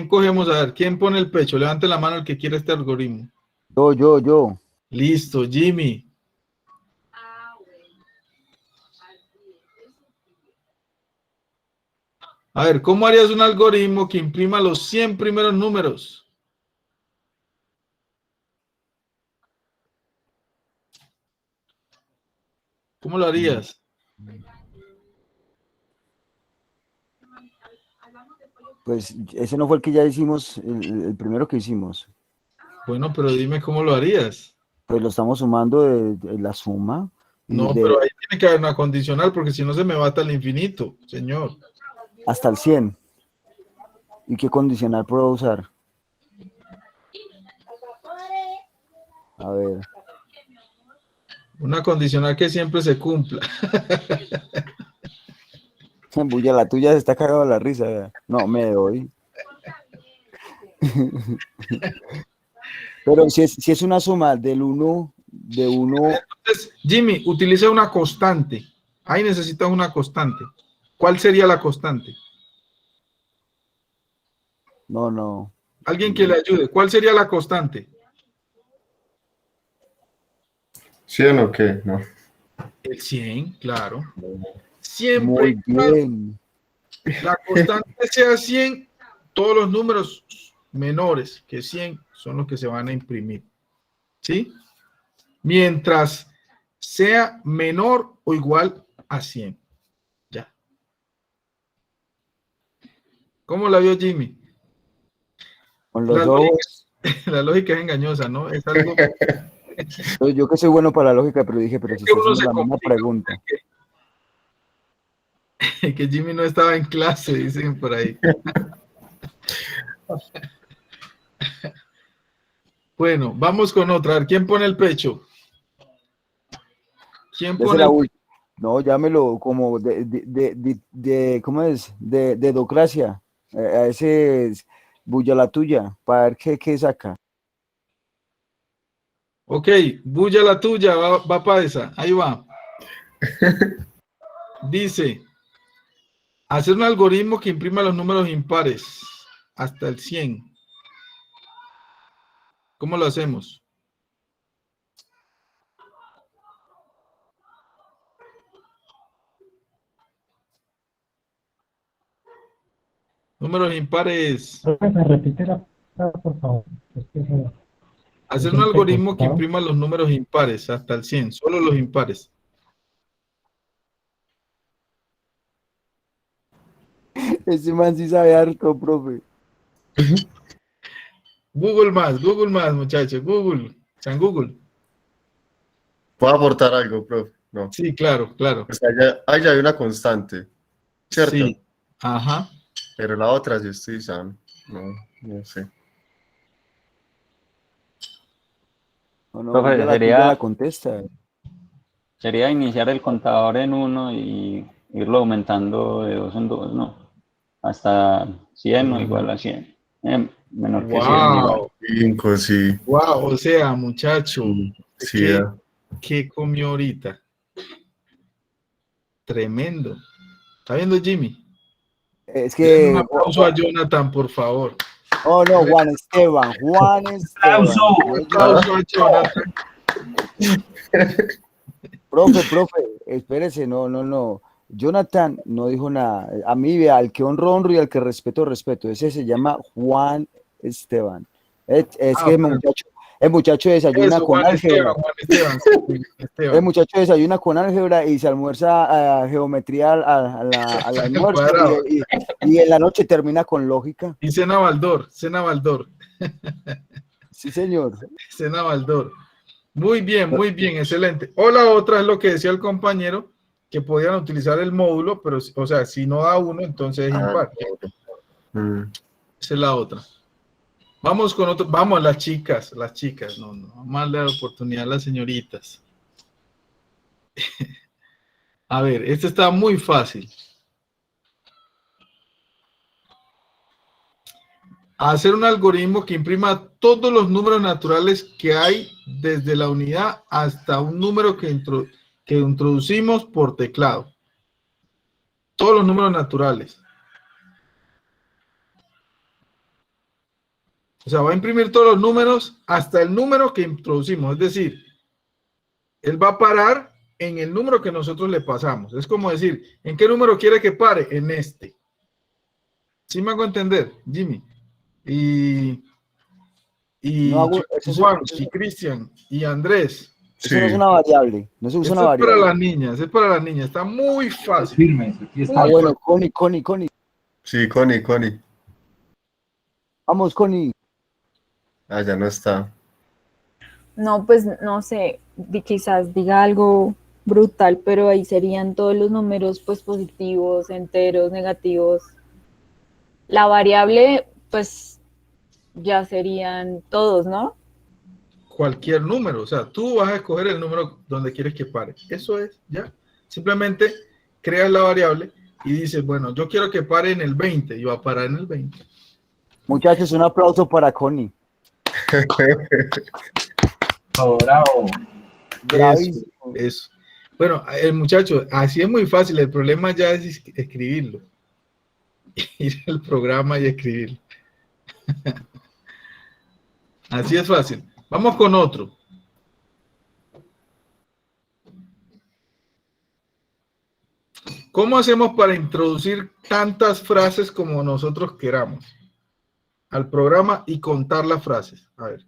cogemos. A ver, ¿quién pone el pecho? Levante la mano el que quiera este algoritmo. Yo. Listo, Jimmy. A ver, ¿cómo harías un algoritmo que imprima los 100 primeros números? ¿Cómo lo harías? Pues ese no fue el que ya hicimos, el primero que hicimos. Bueno, pero dime cómo lo harías. Pues lo estamos sumando de la suma. No, de, pero ahí tiene que haber una condicional, porque si no se me va hasta el infinito, señor. hasta el 100. ¿Y qué condicional puedo usar? A ver. Una condicional que siempre se cumpla. Bulla, la tuya se está cagado la risa. Vea. No, me doy. Pero si es una suma de 1, Entonces, Jimmy, utiliza una constante. Ahí necesitas una constante. ¿Cuál sería la constante? no. Alguien que le ayude. ¿Cuál sería la constante? ¿100 o qué? No. El 100, claro. Siempre Muy y cuando bien. la constante sea 100, todos los números menores que 100 son los que se van a imprimir. ¿Sí? Mientras sea menor o igual a 100. Ya. ¿Cómo la vio Jimmy? Con los La ojos. la lógica es engañosa, ¿no? Es algo Yo que soy bueno para la lógica, pero dije, pero es si que está uno haciendo se la misma complica, pregunta. que Jimmy no estaba en clase, dicen por ahí. Bueno, vamos con otra. A ver, ¿quién pone el pecho? ¿Quién Ya se pone la el última. No, llámelo como ¿cómo es? De dedocracia. A ese es bulla la tuya, para ver qué saca. Ok, bulla la tuya, va para esa. Ahí va. Dice, hacer un algoritmo que imprima los números impares hasta el 100. ¿Cómo lo hacemos? Números impares. Profe, me repite la palabra, por favor. Es que Hacer un algoritmo que imprima los números impares hasta el 100, solo los impares. Ese man sí sabe harto, profe. Google más, muchachos. Google. San Google. ¿Puedo aportar algo, profe? No. Sí, claro. Pues ahí ya hay una constante, ¿cierto? Sí. Ajá. Pero la otra sí estoy sano. No sé. No, Profe, ya la contesta. Sería iniciar el contador en 1 y irlo aumentando de 2 en 2, ¿no? Hasta 100 o igual a 100. Menor que 100 igual. 5, sí. Wow, o sea, muchacho, Sí, ¿qué comió ahorita? Tremendo. ¿Está viendo, Jimmy? Es Den que... un aplauso a Jonathan, por favor. Oh, no, Juan Esteban. Un aplauso a Jonathan. Profe, espérese, no. Jonathan no dijo nada. A mí, vea, al que honro y al que respeto. Ese se llama Juan Esteban. Es que el muchacho desayuna con álgebra. Juan Esteban. El muchacho desayuna con álgebra y se almuerza geometría al almuerzo y en la noche termina con lógica. Y cena Baldor. Sí, señor. Cena Baldor. Muy bien, excelente. O la otra es lo que decía el compañero, que podían utilizar el módulo, pero, o sea, si no da 1, entonces es impar. Esa es la otra. Vamos con otro, vamos, las chicas, no, vamos a darle la oportunidad a las señoritas. A ver, este está muy fácil. Hacer un algoritmo que imprima todos los números naturales que hay desde la unidad hasta un número que introducimos por teclado. Todos los números naturales. O sea, va a imprimir todos los números hasta el número que introducimos. Es decir, él va a parar en el número que nosotros le pasamos. Es como decir, ¿en qué número quiere que pare? En este. ¿Sí me hago entender, Jimmy? Y Juan, y Cristian, y Andrés. Eso no es una variable. No se usa una variable. Es para las niñas. Está muy fácil. Firmes, aquí está. Bueno, Connie. Sí, Connie. Vamos, Connie. Ya no está. No, pues no sé, quizás diga algo brutal, pero ahí serían todos los números pues positivos, enteros, negativos. La variable, pues ya serían todos, ¿no? Cualquier número, o sea, tú vas a escoger el número donde quieres que pare. Eso es, ya. Simplemente creas la variable y dices, bueno, yo quiero que pare en el 20 y va a parar en el 20. Muchachos, un aplauso para Connie. Bravo. Eso. Bueno, el muchacho, así es muy fácil. El problema ya es escribirlo. Ir al programa y escribirlo. Así es fácil. Vamos con otro. ¿Cómo hacemos para introducir tantas frases como nosotros queramos al programa y contar las frases? A ver.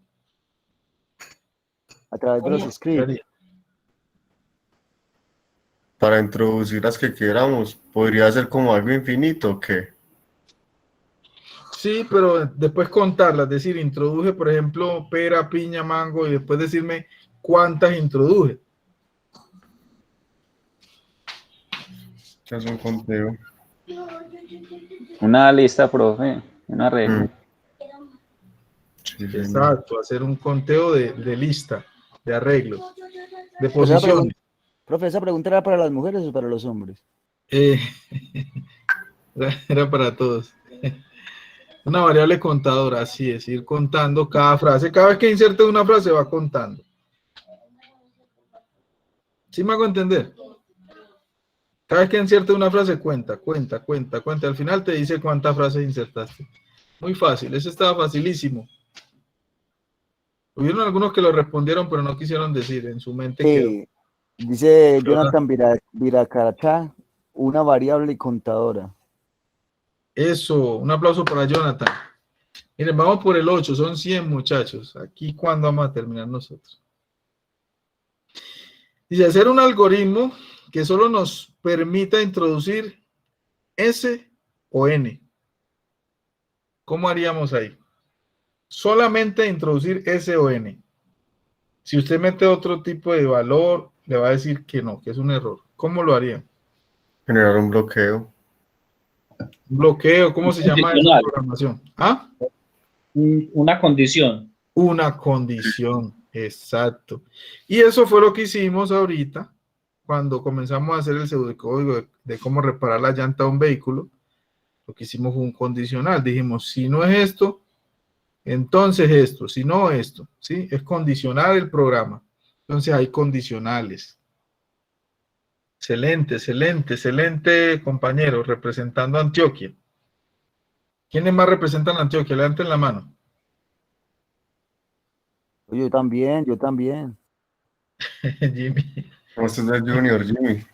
A través de los scripts. Para introducir las que queramos, ¿podría ser como algo infinito o qué? Sí, pero después contarlas, es decir, introduje, por ejemplo, pera, piña, mango, y después decirme cuántas introduje. ¿Qué es un conteo? Una lista, profe, una regla. Sí, Exacto, hacer un conteo de lista, de arreglos, de posiciones. Profe, ¿esa pregunta era para las mujeres o para los hombres? Era para todos. Una variable contadora, así es, ir contando cada frase. Cada vez que inserte una frase va contando. ¿Sí me hago entender? Cada vez que inserte una frase, cuenta. Al final te dice cuántas frases insertaste. Muy fácil, eso estaba facilísimo. Hubieron algunos que lo respondieron, pero no quisieron decir, en su mente quedó. Dice Jonathan Viracarachá, una variable contadora. Eso, un aplauso para Jonathan. Miren, vamos por el 8, son 100 muchachos. Aquí, ¿cuándo vamos a terminar nosotros? Dice, hacer un algoritmo que solo nos permita introducir S o N. ¿Cómo haríamos ahí? Solamente introducir S o N. Si usted mete otro tipo de valor, le va a decir que no, que es un error. ¿Cómo lo harían? Generar un bloqueo. Un bloqueo, ¿cómo se llama esa Condicional. programación? ¿Ah? Una condición. Una condición, exacto. Y eso fue lo que hicimos ahorita, cuando comenzamos a hacer el pseudocódigo de cómo reparar la llanta de un vehículo. Lo que hicimos fue un condicional. Dijimos, si no es esto, entonces esto, si no esto, ¿sí? Es condicional el programa. Entonces hay condicionales. Excelente, excelente, excelente, compañero, representando a Antioquia. ¿Quiénes más representan a Antioquia? Levanten la mano. Yo también, yo también. Jimmy. ¿Cómo estás del Junior, Jimmy?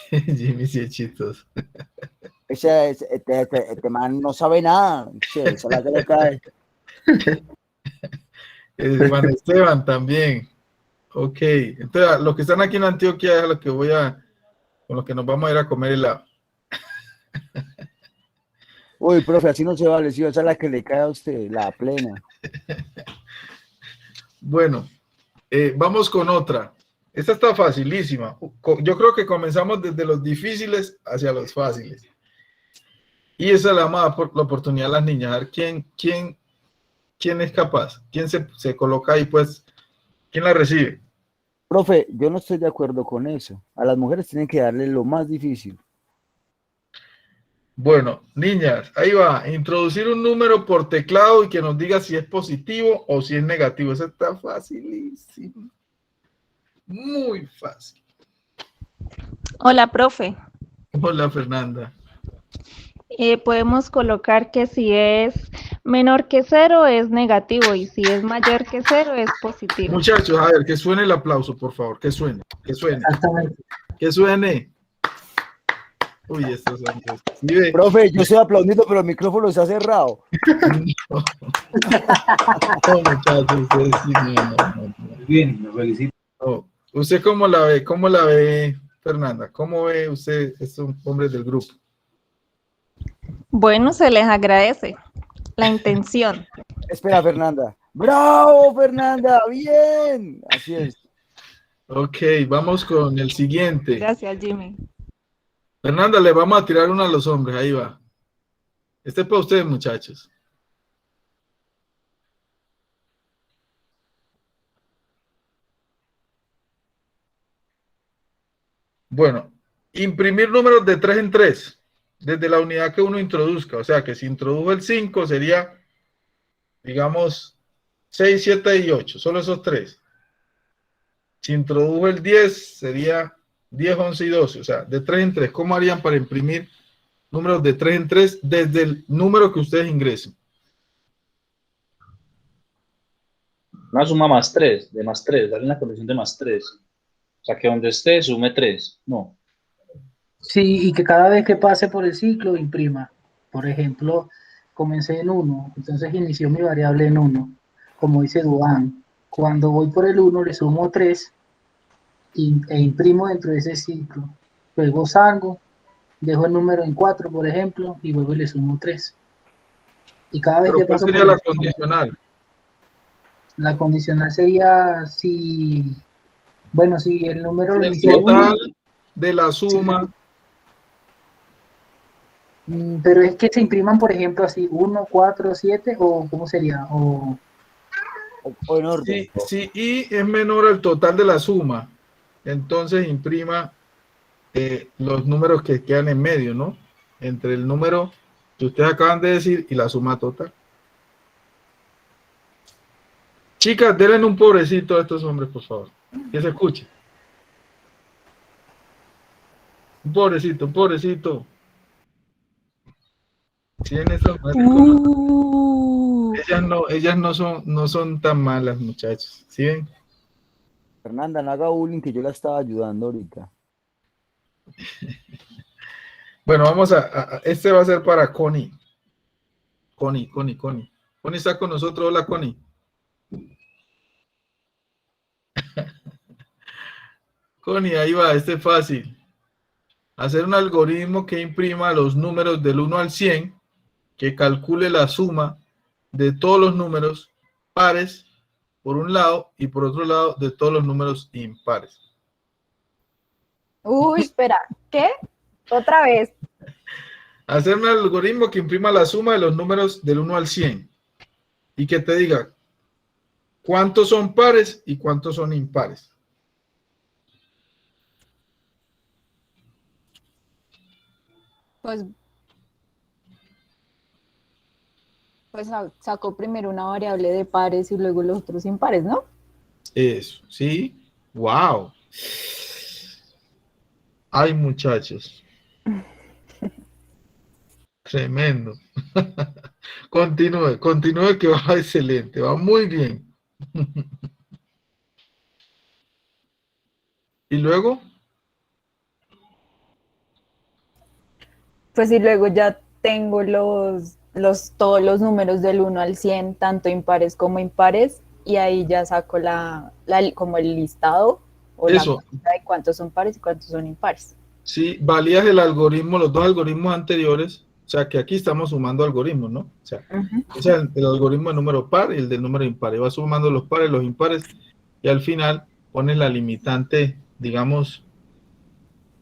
Jimmy sí es chistoso. Este man no sabe nada. Che, esa es la que le cae. Juan Esteban también. Ok. Entonces, los que están aquí en Antioquia es a los que con los que nos vamos a ir a comer helado. Uy, profe, así no se vale. Sí, esa es la que le cae a usted, la plena. Bueno, vamos con otra. Esta está facilísima. Yo creo que comenzamos desde los difíciles hacia los fáciles. Y esa la vamos a dar la oportunidad a las niñas. A ver quién es capaz. ¿Quién se coloca ahí, pues? ¿Quién la recibe? Profe, yo no estoy de acuerdo con eso. A las mujeres tienen que darle lo más difícil. Bueno, niñas, ahí va. Introducir un número por teclado y que nos diga si es positivo o si es negativo. Eso está facilísimo. Muy fácil. Hola, profe. Hola, Fernanda. Podemos colocar que si es menor que 0 es negativo y si es mayor que 0 es positivo. Muchachos, a ver, que suene el aplauso, por favor. Que suene, que suene. Exactamente. Que suene. Uy, estos hombres. ¿Sí ve? Profe, yo estoy aplaudiendo, pero el micrófono está cerrado. No, muchachos, ustedes sí, no. Bien, lo felicito. No. ¿Usted cómo la ve? ¿Cómo la ve, Fernanda? ¿Cómo ve usted estos hombres del grupo? Bueno, se les agradece la intención. Espera, Fernanda. ¡Bravo, Fernanda! ¡Bien! Así es. Ok, vamos con el siguiente. Gracias, Jimmy. Fernanda, le vamos a tirar uno a los hombres, ahí va. Este es para ustedes, muchachos. Bueno, imprimir números de 3 en 3, desde la unidad que uno introduzca. O sea, que si introdujo el 5 sería, digamos, 6, 7 y 8, solo esos 3. Si introdujo el 10, sería 10, 11 y 12, o sea, de 3 en 3. ¿Cómo harían para imprimir números de 3 en 3 desde el número que ustedes ingresen? Una suma más 3, de más 3, darle una condición de más 3. O sea, que donde esté sume 3. No. Sí, y que cada vez que pase por el ciclo imprima. Por ejemplo, comencé en 1, entonces inició mi variable en 1, como dice Duan. Cuando voy por el 1 le sumo 3 e imprimo dentro de ese ciclo. Luego salgo, dejo el número en 4, por ejemplo, y vuelvo y le sumo 3. Y cada vez ¿Pero que cuál paso sería por la el ciclo, condicional? la condicional sería si, bueno, si el número lo El inicia en 1, total de la suma. pero es que se impriman, por ejemplo, así 1, 4, 7, o ¿cómo sería? O en orden. Si I es menor al total de la suma, entonces imprima los números que quedan en medio, ¿no? Entre el número que ustedes acaban de decir y la suma total. Chicas, denle un pobrecito a estos hombres, por favor. Que se escuche. Un pobrecito, un pobrecito. Ellas no son tan malas, muchachos. ¿Sí ven? Fernanda, no haga bullying, que yo la estaba ayudando ahorita. Bueno, vamos este va a ser para Connie. Connie. Connie está con nosotros. Hola, Connie. Connie, ahí va, este es fácil. Hacer un algoritmo que imprima los números del 1 al 100, que calcule la suma de todos los números pares por un lado y por otro lado de todos los números impares. Uy, espera, ¿qué? Otra vez. Hacer un algoritmo que imprima la suma de los números del 1 al 100 y que te diga cuántos son pares y cuántos son impares. Pues sacó primero una variable de pares y luego los otros impares, ¿no? Eso, ¿sí? ¡Wow! Ay, muchachos. Tremendo. Continúe que va excelente, va muy bien. ¿Y luego? Pues y luego ya tengo todos los números del 1 al 100, tanto impares como impares, y ahí ya saco como el listado o la cuenta de cuántos son pares y cuántos son impares. Sí, valías el algoritmo, los dos algoritmos anteriores, o sea que aquí estamos sumando algoritmos, ¿no? O sea, el algoritmo de número par y el del número impar, y vas sumando los pares, los impares, y al final pones la limitante, digamos,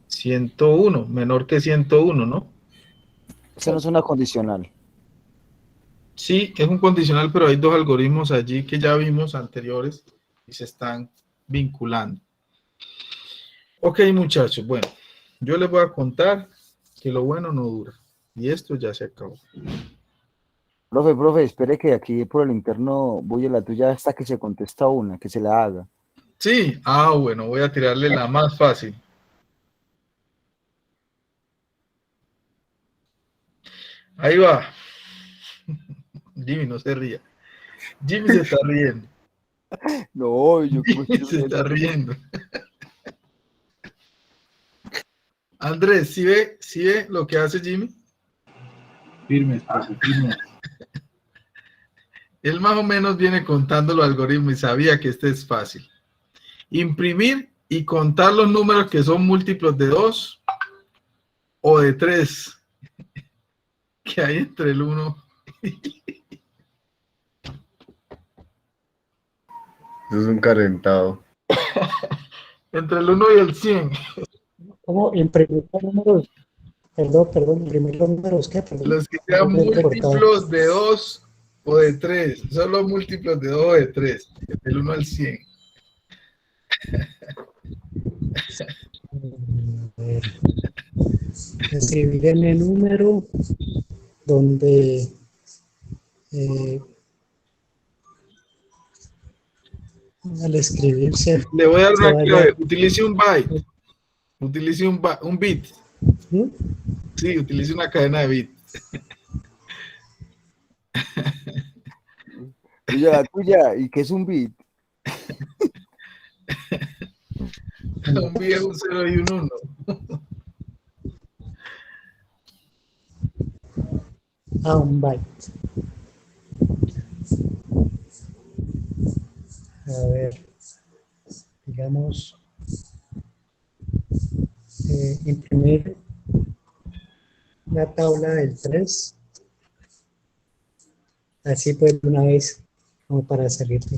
101, menor que 101, ¿no? Eso no es una condicional. Sí, es un condicional, pero hay dos algoritmos allí que ya vimos anteriores y se están vinculando. Ok, muchachos, bueno, yo les voy a contar que lo bueno no dura. Y esto ya se acabó. Profe, espere que aquí por el interno voy a la tuya hasta que se contesta una, que se la haga. Sí, bueno, voy a tirarle la más fácil. Ahí va. Jimmy, no se ría. Jimmy se está riendo. No, yo Jimmy se está riendo. Andrés, ¿sí ve lo que hace Jimmy? Firmes, profe, firmes. Él más o menos viene contando los algoritmos y sabía que este es fácil. Imprimir y contar los números que son múltiplos de 2 o de 3 que hay entre el 1. Eso es un calentado. Entre el 1 y el 100. ¿Cómo imprimir los números? Perdón, imprimir los números, ¿qué? Perdón. Los que sean múltiplos de 2 o de 3. Solo múltiplos de 2 o de 3. Del 1 al 100. Escribir en el número donde al escribirse le voy a dar una clave. Utilice un byte. Utilice un bit. Sí, utilice una cadena de bits. Tuya, ¿y qué es un bit? Un bit es un 0 y un 1. Un byte. A ver, digamos, imprimir la tabla del 3, así pues de una vez, como para salirte.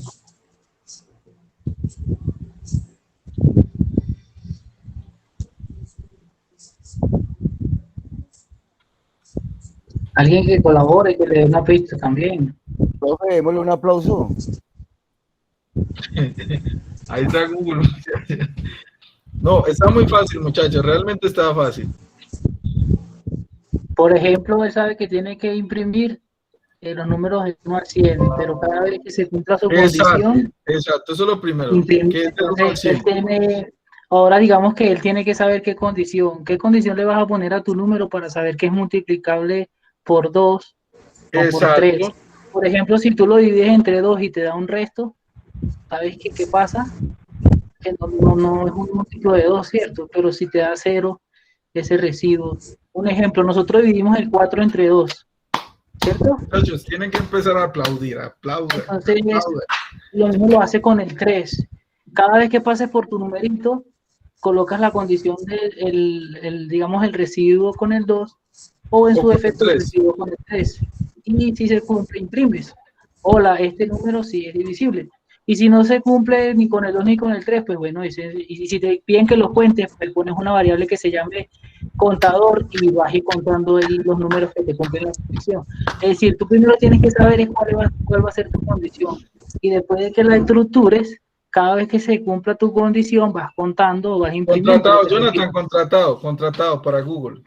Alguien que colabore, que le dé una pista también. Profe, démosle un aplauso. Ahí está Google. No, está muy fácil, muchachos. Realmente está fácil. Por ejemplo, él sabe que tiene que imprimir los números de 1 al 100, pero cada vez que se cumpla su condición... Exacto, eso es lo primero. Entonces, él tiene, ahora digamos que él tiene que saber qué condición le vas a poner a tu número para saber que es multiplicable por 2 o por 3. Por ejemplo, si tú lo divides entre 2 y te da un resto, ¿sabes qué pasa? Que no es un múltiplo de 2, ¿cierto? Pero si te da 0, ese residuo. Un ejemplo, nosotros dividimos el 4 entre 2, ¿cierto? Muchachos, tienen que empezar a aplaudir, aplaudan. Entonces, lo mismo lo hace con el 3. Cada vez que pases por tu numerito, colocas la condición del, digamos, el residuo con el 2, o en su defecto el residuo con el 3. Y si se cumple, imprimes. Hola, este número sí es divisible. Y si no se cumple ni con el 2 ni con el 3, pues bueno, y si te piden que los cuentes, pues pones una variable que se llame contador y vas a ir contando los números que te cumplen la condición. Es decir, tú primero tienes que saber cuál va a ser tu condición. Y después de que la estructures, cada vez que se cumpla tu condición, vas contando, vas imprimiendo. Contratado, Jonathan, contratado para Google.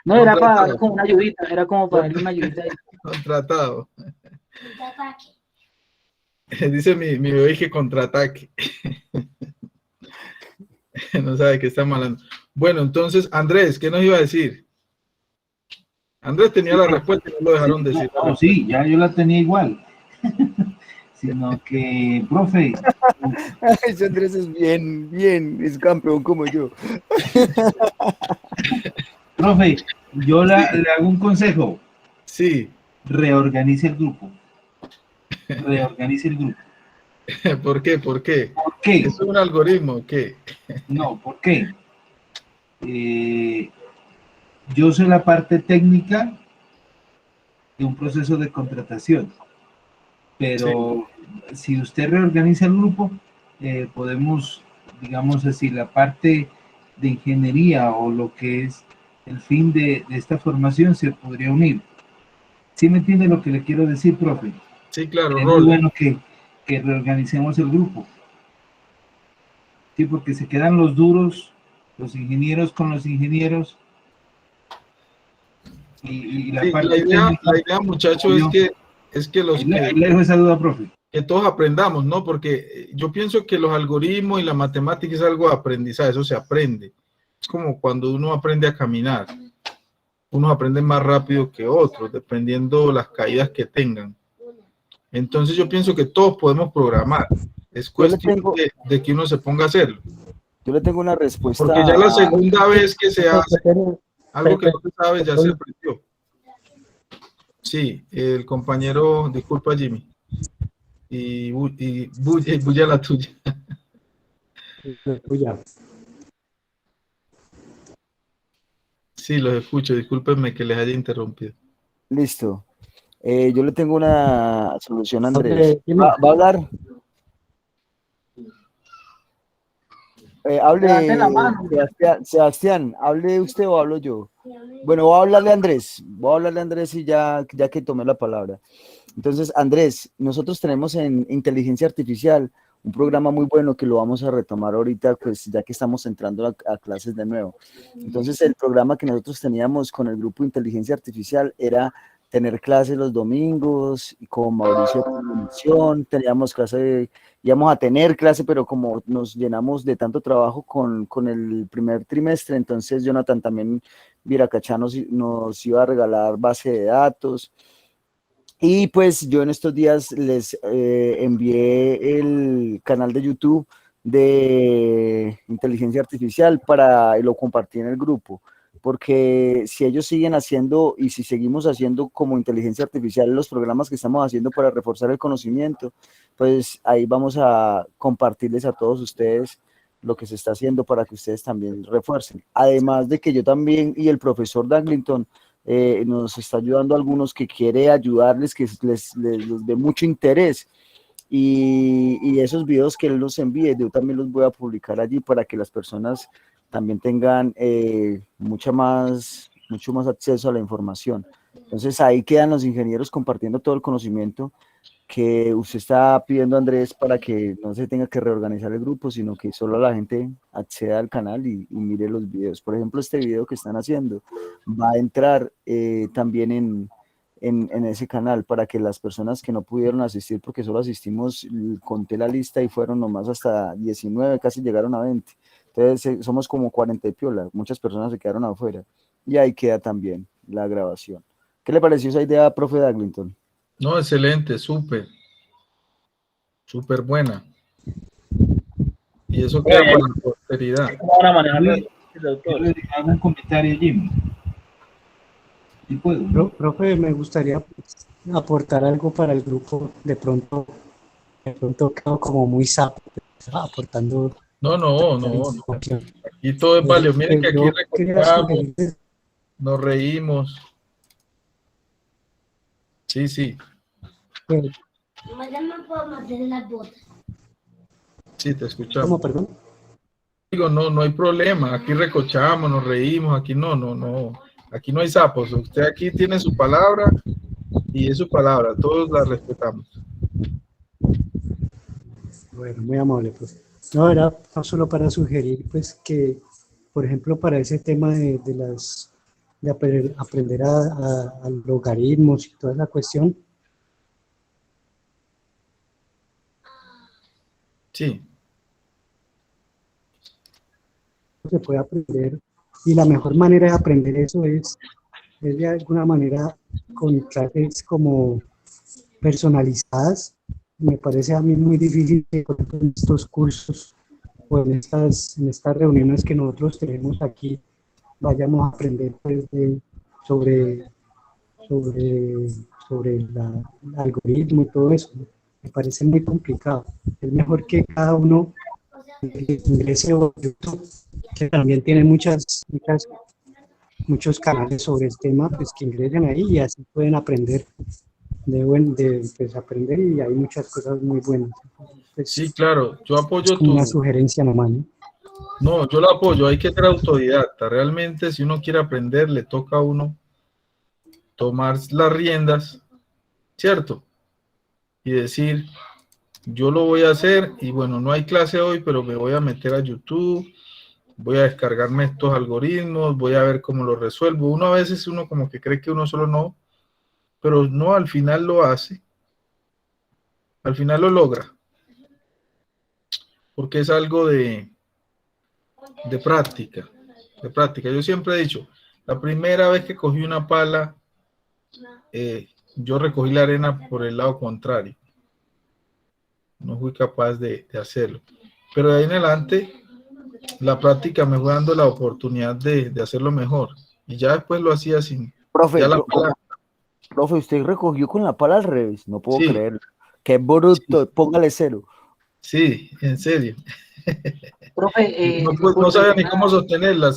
No, era para como una ayudita, era como para darle una ayudita. Contratado. Dice mi bebé que contraataque. No sabe qué está malando. Bueno, entonces, Andrés, ¿qué nos iba a decir? Andrés tenía la respuesta y no lo dejaron decir. No, sí, ya yo la tenía igual. Sino que, profe. Ese Andrés es bien, es campeón como yo. Profe, yo le hago un consejo. Sí. Reorganice el grupo. Reorganice el grupo. ¿Por qué? ¿Por qué? ¿Por qué? ¿Es un algoritmo o qué? No, ¿por qué? Yo soy la parte técnica de un proceso de contratación, pero si usted reorganiza el grupo, podemos, digamos así, la parte de ingeniería o lo que es el fin de esta formación se podría unir. ¿Sí me entiende lo que le quiero decir, profe? Sí, claro. Es muy bueno que reorganicemos el grupo. Sí, porque se quedan los duros, los ingenieros con los ingenieros. Y la parte la idea, muchachos, es que los le dejo esa duda, profe. Que todos aprendamos, ¿no? Porque yo pienso que los algoritmos y la matemática es algo de aprendizaje, eso se aprende. Es como cuando uno aprende a caminar. Unos aprenden más rápido que otros, dependiendo las caídas que tengan. Entonces yo pienso que todos podemos programar. Es cuestión de que uno se ponga a hacerlo. Yo le tengo una respuesta. Porque ya la segunda vez que se hace algo que no se sabe ya se aprendió. Sí, el compañero, disculpa Jimmy, y bulla la tuya. Sí, los escucho, discúlpenme que les haya interrumpido. Listo. Yo le tengo una solución, Andrés. ¿Va a hablar? Hable, Sebastián, ¿hable usted o hablo yo? Bueno, voy a hablarle a Andrés y ya que tomé la palabra. Entonces, Andrés, nosotros tenemos en Inteligencia Artificial un programa muy bueno que lo vamos a retomar ahorita, pues ya que estamos entrando a clases de nuevo. Entonces, el programa que nosotros teníamos con el grupo Inteligencia Artificial era tener clases los domingos, con Mauricio teníamos íbamos a tener clase, pero como nos llenamos de tanto trabajo con el primer trimestre, entonces Jonathan también, Viracachá nos iba a regalar base de datos. Y pues yo en estos días les envié el canal de YouTube de Inteligencia Artificial y lo compartí en el grupo, porque si ellos siguen haciendo y si seguimos haciendo como Inteligencia Artificial los programas que estamos haciendo para reforzar el conocimiento, pues ahí vamos a compartirles a todos ustedes lo que se está haciendo para que ustedes también refuercen. Además de que yo también y el profesor Daglington nos está ayudando a algunos que quiere ayudarles, que les dé mucho interés, y esos videos que él nos envíe, yo también los voy a publicar allí para que las personas también tengan mucho más acceso a la información. Entonces ahí quedan los ingenieros compartiendo todo el conocimiento que usted está pidiendo, Andrés, para que no se tenga que reorganizar el grupo, sino que solo la gente acceda al canal y mire los videos. Por ejemplo, este video que están haciendo va a entrar también en ese canal para que las personas que no pudieron asistir, porque solo asistimos, conté la lista y fueron nomás hasta 19, casi llegaron a 20. Entonces somos como 40 y piola, muchas personas se quedaron afuera. Y ahí queda también la grabación. ¿Qué le pareció esa idea, profe Daglington? No, excelente, súper buena. Y eso queda para la posteridad. ¿Cómo van a manejar derechos de autor. Yo le hago un comentario, Jimmy. ¿Sí puedo? ¿No? Profe, me gustaría pues, aportar algo para el grupo. De pronto quedo como muy sapo, aportando No. información. Aquí todo es válido. Miren que aquí Yo quería recordamos, sugerir, nos reímos. Sí. Sí, te escuchamos. ¿cómo, perdón? Digo, no hay problema. Aquí recochamos, nos reímos. Aquí no. Aquí no hay sapos. Usted aquí tiene su palabra y es su palabra. Todos la respetamos. Bueno, muy amable, profe. No, era solo para sugerir, pues, que, por ejemplo, para ese tema de aprender a logaritmos y toda la cuestión, Sí. se puede aprender, y la mejor manera de aprender eso es de alguna manera con clases como personalizadas. Me parece a mí muy difícil que, por ejemplo, en estos cursos o en estas reuniones que nosotros tenemos aquí vayamos a aprender pues, sobre el algoritmo y todo eso. Me parece muy complicado. Es mejor que cada uno ingrese a YouTube, que también tiene muchos canales sobre el tema, pues que ingresen ahí y así pueden aprender pues, aprender, y hay muchas cosas muy buenas. Pues, Sí, claro, yo apoyo como una tu... sugerencia nomás, ¿no? No, yo lo apoyo, hay que ser autodidacta. Realmente, si uno quiere aprender, le toca a uno tomar las riendas, ¿cierto? Y decir, yo lo voy a hacer, y bueno, no hay clase hoy, pero me voy a meter a YouTube, voy a descargarme estos algoritmos, voy a ver cómo lo resuelvo. Uno a veces, uno como que cree que uno solo no, pero no, al final lo hace, al final lo logra, porque es algo de práctica, de práctica. Yo siempre he dicho, la primera vez que cogí una pala, yo recogí la arena por el lado contrario. No fui capaz de hacerlo. Pero de ahí en adelante, la práctica me fue dando la oportunidad de hacerlo mejor. Y ya después lo hacía sin... Profe, Ya la pala, profe, usted recogió con la pala al revés, no puedo sí, creerlo. Qué bruto, póngale 0. sí, en serio. Profe, No sabía ni cómo sostenerla.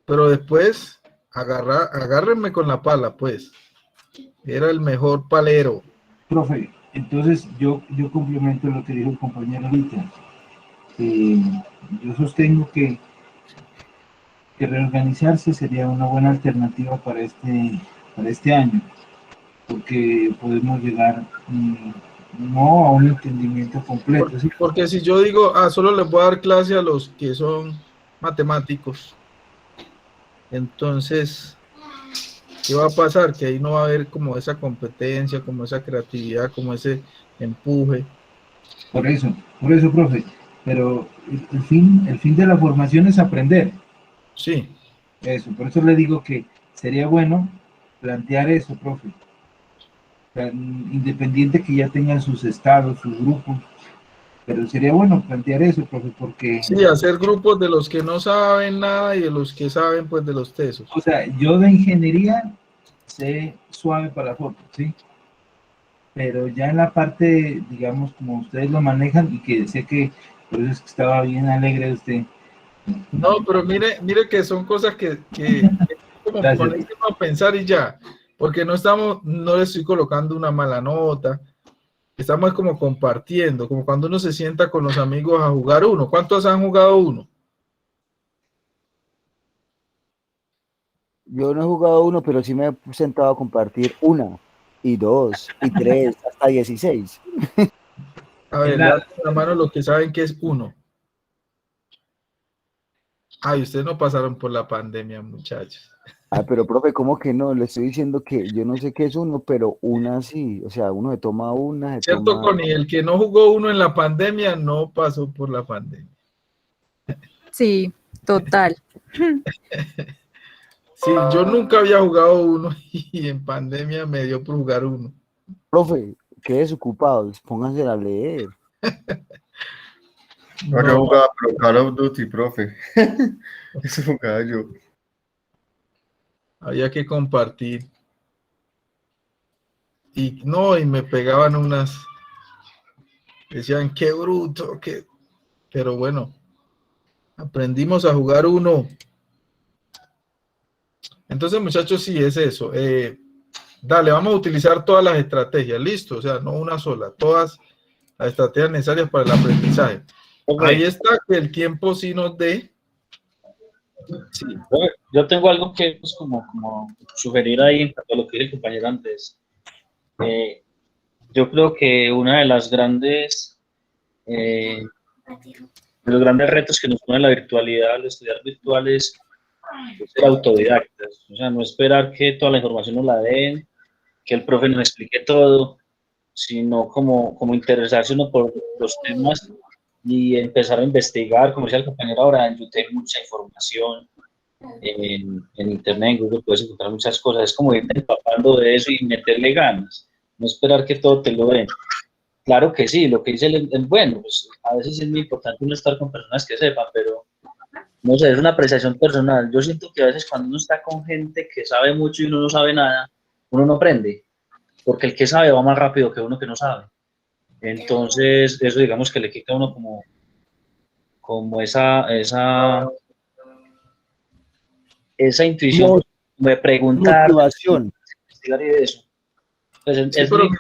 Pero después, agárrenme con la pala, pues. Era el mejor palero. Profe, entonces yo complemento lo que dijo el compañero ahorita. Yo sostengo que reorganizarse sería una buena alternativa para este año, porque podemos llegar no a un entendimiento completo. ¿Sí? Porque si yo digo, solo les voy a dar clase a los que son matemáticos, entonces, ¿qué va a pasar? Que ahí no va a haber como esa competencia, como esa creatividad, como ese empuje. Por eso, profe, pero el fin de la formación es aprender. Sí. Eso, por eso le digo que sería bueno plantear eso, profe. O sea, independiente que ya tengan sus estados, sus grupos, pero sería bueno plantear eso, profe, porque... Sí, hacer grupos de los que no saben nada y de los que saben, pues, de los tesos. O sea, yo de ingeniería sé suave para fotos, ¿sí? Pero ya en la parte, digamos, como ustedes lo manejan, y que sé que por eso es que estaba bien alegre usted. No, pero mire que son cosas que como ponerse a pensar y ya, porque no le estoy colocando una mala nota, estamos como compartiendo, como cuando uno se sienta con los amigos a jugar uno. ¿Cuántos han jugado uno? Yo no he jugado uno, pero sí me he sentado a compartir 1, y 2, y 3, hasta 16. A ver, levanten la mano los que saben qué es uno. Ay, ustedes no pasaron por la pandemia, muchachos. Pero profe, ¿cómo que no? Le estoy diciendo que yo no sé qué es uno, pero una sí. O sea, uno se toma una, se Cierto, toma... Connie, el que no jugó uno en la pandemia no pasó por la pandemia. Sí, total. Sí, yo nunca había jugado uno y en pandemia me dio por jugar uno. Profe, qué desocupados, pónganse a leer. No, yo No, jugaba pero Call of Duty, profe. Eso jugaba yo. había que compartir. Y no, y me pegaban unas, decían, qué bruto, qué... Pero bueno, aprendimos a jugar uno. Entonces, muchachos, sí, es eso. Dale, vamos a utilizar todas las estrategias, listo, o sea, no una sola, todas las estrategias necesarias para el aprendizaje. Ahí está, que el tiempo sí nos dé. Sí. Yo tengo algo que pues, como sugerir ahí en cuanto a lo que dice el compañero antes. Yo creo que una de las grandes, de los grandes retos que nos pone la virtualidad al estudiar virtual es ser autodidactas, o sea, no esperar que toda la información nos la den, que el profe nos explique todo, sino como interesarse uno por los temas y empezar a investigar, como decía el compañero ahora, en YouTube hay mucha información, en internet, en Google puedes encontrar muchas cosas, es como irte empapando de eso y meterle ganas, no esperar que todo te lo den. Claro que sí, lo que dice bueno, pues a veces es muy importante uno estar con personas que sepan, pero no sé, es una apreciación personal. Yo siento que a veces cuando uno está con gente que sabe mucho y uno no sabe nada, uno no aprende, porque el que sabe va más rápido que uno que no sabe. Entonces, eso digamos que le quita a uno como esa intuición de preguntar, motivación. investigar y de eso. Pues Sí, es pero- mi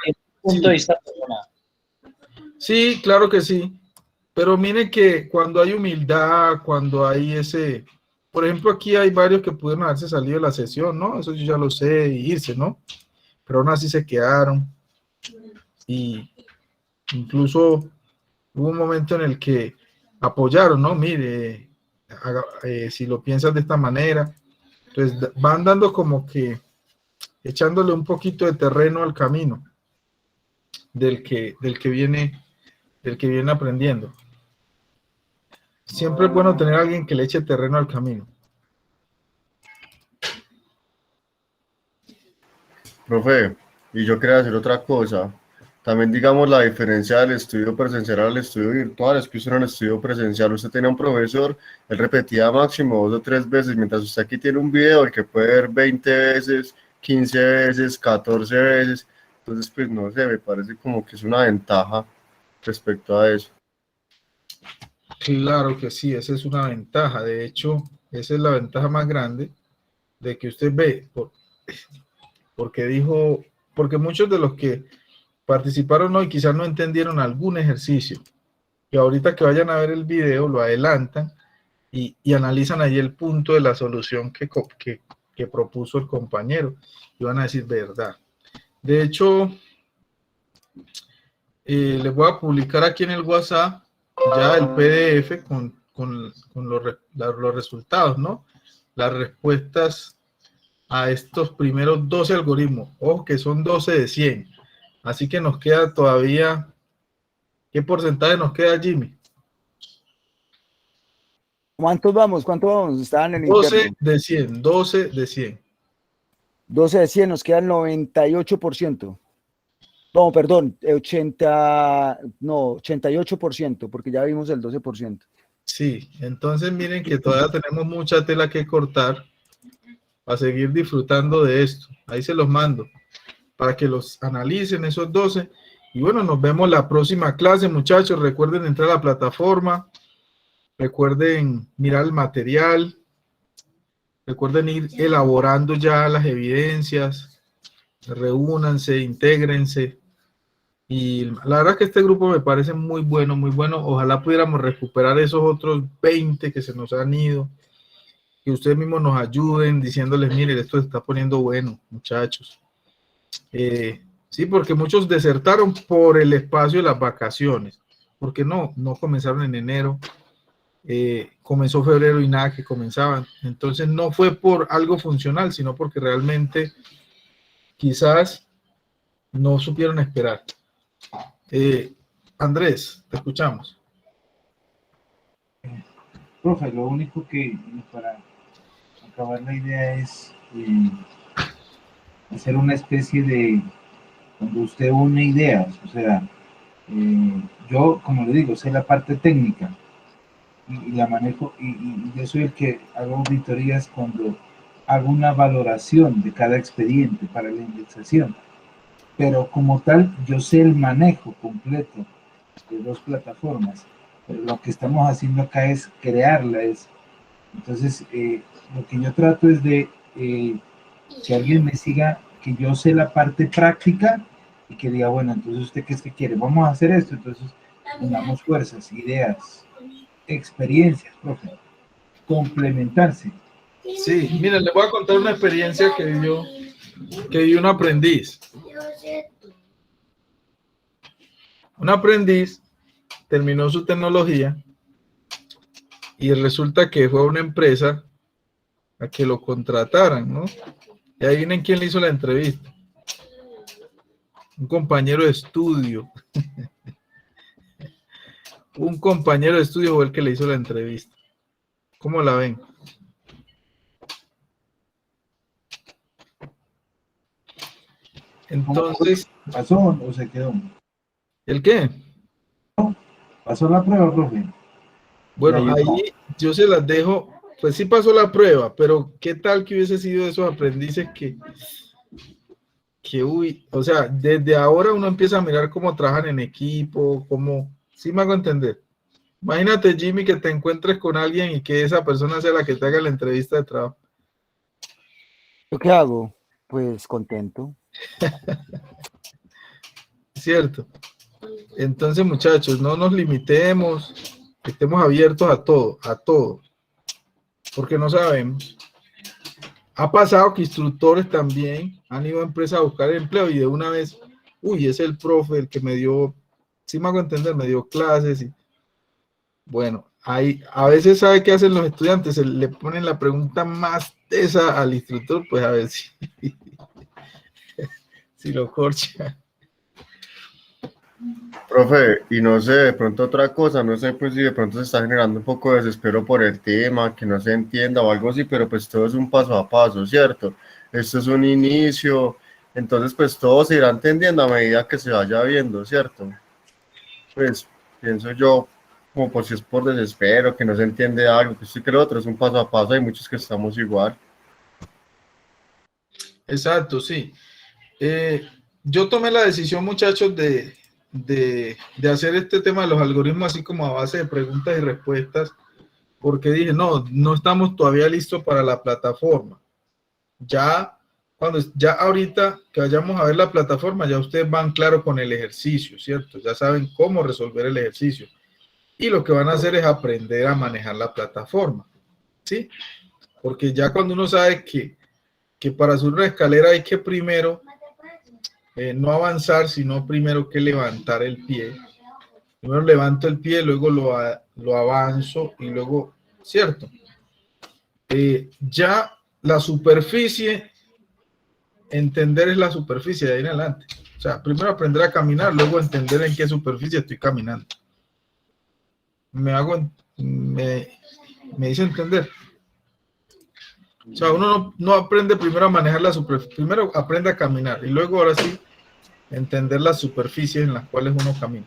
punto de vista personal. Sí, claro que sí. Pero miren que cuando hay humildad, cuando hay ese... Por ejemplo, aquí hay varios que pudieron haberse salido de la sesión, ¿no? Eso yo ya lo sé, y irse, ¿no? Pero aún así se quedaron. Y incluso hubo un momento en el que apoyaron, ¿no? Mire, si lo piensas de esta manera. Entonces van dando como que echándole un poquito de terreno al camino del que viene aprendiendo. Siempre es bueno tener a alguien que le eche terreno al camino. Profe, y yo quería decir otra cosa. También digamos la diferencia del estudio presencial al estudio virtual es que usted en el estudio presencial usted tenía un profesor, él repetía máximo 2 o 3 veces, mientras usted aquí tiene un video el que puede ver 20 veces, 15 veces, 14 veces. Entonces, pues no sé, me parece como que es una ventaja respecto a eso. Claro que sí, esa es una ventaja. De hecho, esa es la ventaja más grande de que usted ve, porque muchos de los que participaron hoy quizás no entendieron algún ejercicio. Y ahorita que vayan a ver el video, lo adelantan y analizan ahí el punto de la solución que propuso el compañero. Y van a decir verdad. De hecho, les voy a publicar aquí en el WhatsApp ya el PDF con los resultados, ¿no? Las respuestas a estos primeros 12 algoritmos. Ojo que son 12 de 100. Así que nos queda todavía... ¿Qué porcentaje nos queda, Jimmy? ¿Cuántos vamos? ¿Cuántos vamos? Estaban en el 12 interno. de 100, 12 de 100. 12 de 100, nos queda el 98%. No, perdón, 88%, porque ya vimos el 12%. Sí, entonces miren que todavía tenemos mucha tela que cortar para seguir disfrutando de esto. Ahí se los mando para que los analicen esos 12. Y bueno, nos vemos la próxima clase, muchachos. Recuerden entrar a la plataforma. Recuerden mirar el material. Recuerden ir elaborando ya las evidencias. Reúnanse, intégrense. Y la verdad que este grupo me parece muy bueno, muy bueno. Ojalá pudiéramos recuperar esos otros 20 que se nos han ido. Que ustedes mismos nos ayuden diciéndoles, mire, esto se está poniendo bueno, muchachos. Sí, porque muchos desertaron por el espacio de las vacaciones. Porque no comenzaron en enero. Comenzó febrero y nada que comenzaban. Entonces no fue por algo funcional, sino porque realmente quizás no supieron esperar. Andrés, te escuchamos. Profe, lo único que para acabar la idea es hacer una especie de, cuando usted une ideas, o sea, yo, como le digo, sé la parte técnica, y la manejo, y yo soy el que hago auditorías cuando hago una valoración de cada expediente para la indexación, pero como tal yo sé el manejo completo de 2 plataformas, pero lo que estamos haciendo acá es crearla. Entonces lo que yo trato es de que alguien me siga, que yo sé la parte práctica y que diga, bueno, entonces usted qué es que quiere, vamos a hacer esto, entonces unamos fuerzas, ideas, experiencias, profe, complementarse. Sí, miren, les voy a contar una experiencia que vivió un aprendiz. Un aprendiz terminó su tecnología y resulta que fue a una empresa a que lo contrataran, ¿no? Y ahí vienen quién le hizo la entrevista. Un compañero de estudio. Un compañero de estudio fue el que le hizo la entrevista. ¿Cómo la ven? Entonces, ¿pasó o se quedó? ¿El qué? ¿Pasó la prueba, profe? Bueno, ahí yo se las dejo, pues sí pasó la prueba, pero ¿qué tal que hubiese sido de esos aprendices o sea, desde ahora uno empieza a mirar cómo trabajan en equipo, cómo, sí me hago entender. Imagínate, Jimmy, que te encuentres con alguien y que esa persona sea la que te haga la entrevista de trabajo. ¿Yo qué hago? Pues contento. Cierto. Entonces, muchachos, no nos limitemos, estemos abiertos a todo, porque no sabemos. Ha pasado que instructores también han ido a empresas a buscar empleo y de una vez, uy, es el profe el que me dio, sí me hago entender, me dio clases. Y bueno, a veces, ¿sabe qué hacen los estudiantes? Se le ponen la pregunta más tesa al instructor, pues a ver si lo corcha. Profe, y no sé, de pronto otra cosa, no sé pues si de pronto se está generando un poco de desespero por el tema, que no se entienda o algo así, pero pues todo es un paso a paso, ¿cierto? Esto es un inicio, entonces pues todo se irá entendiendo a medida que se vaya viendo, ¿cierto? Pues pienso yo, como por si es por desespero, que no se entiende algo, que esto y que lo otro, es un paso a paso, hay muchos que estamos igual. Exacto, sí. Yo tomé la decisión, muchachos, de hacer este tema de los algoritmos así como a base de preguntas y respuestas, porque dije, no estamos todavía listos para la plataforma. Ya ahorita que vayamos a ver la plataforma, ya ustedes van claro con el ejercicio, ¿cierto? Ya saben cómo resolver el ejercicio. Y lo que van a hacer es aprender a manejar la plataforma, ¿sí? Porque ya cuando uno sabe que para subir una escalera hay que primero no avanzar, sino primero que levantar el pie. Primero levanto el pie, luego lo avanzo y luego, ¿cierto? Ya la superficie, entender es la superficie de ahí en adelante. O sea, primero aprender a caminar, luego entender en qué superficie estoy caminando. Me hice entender. O sea, uno no aprende primero a manejar la superficie, primero aprende a caminar y luego ahora sí entender las superficies en las cuales uno camina.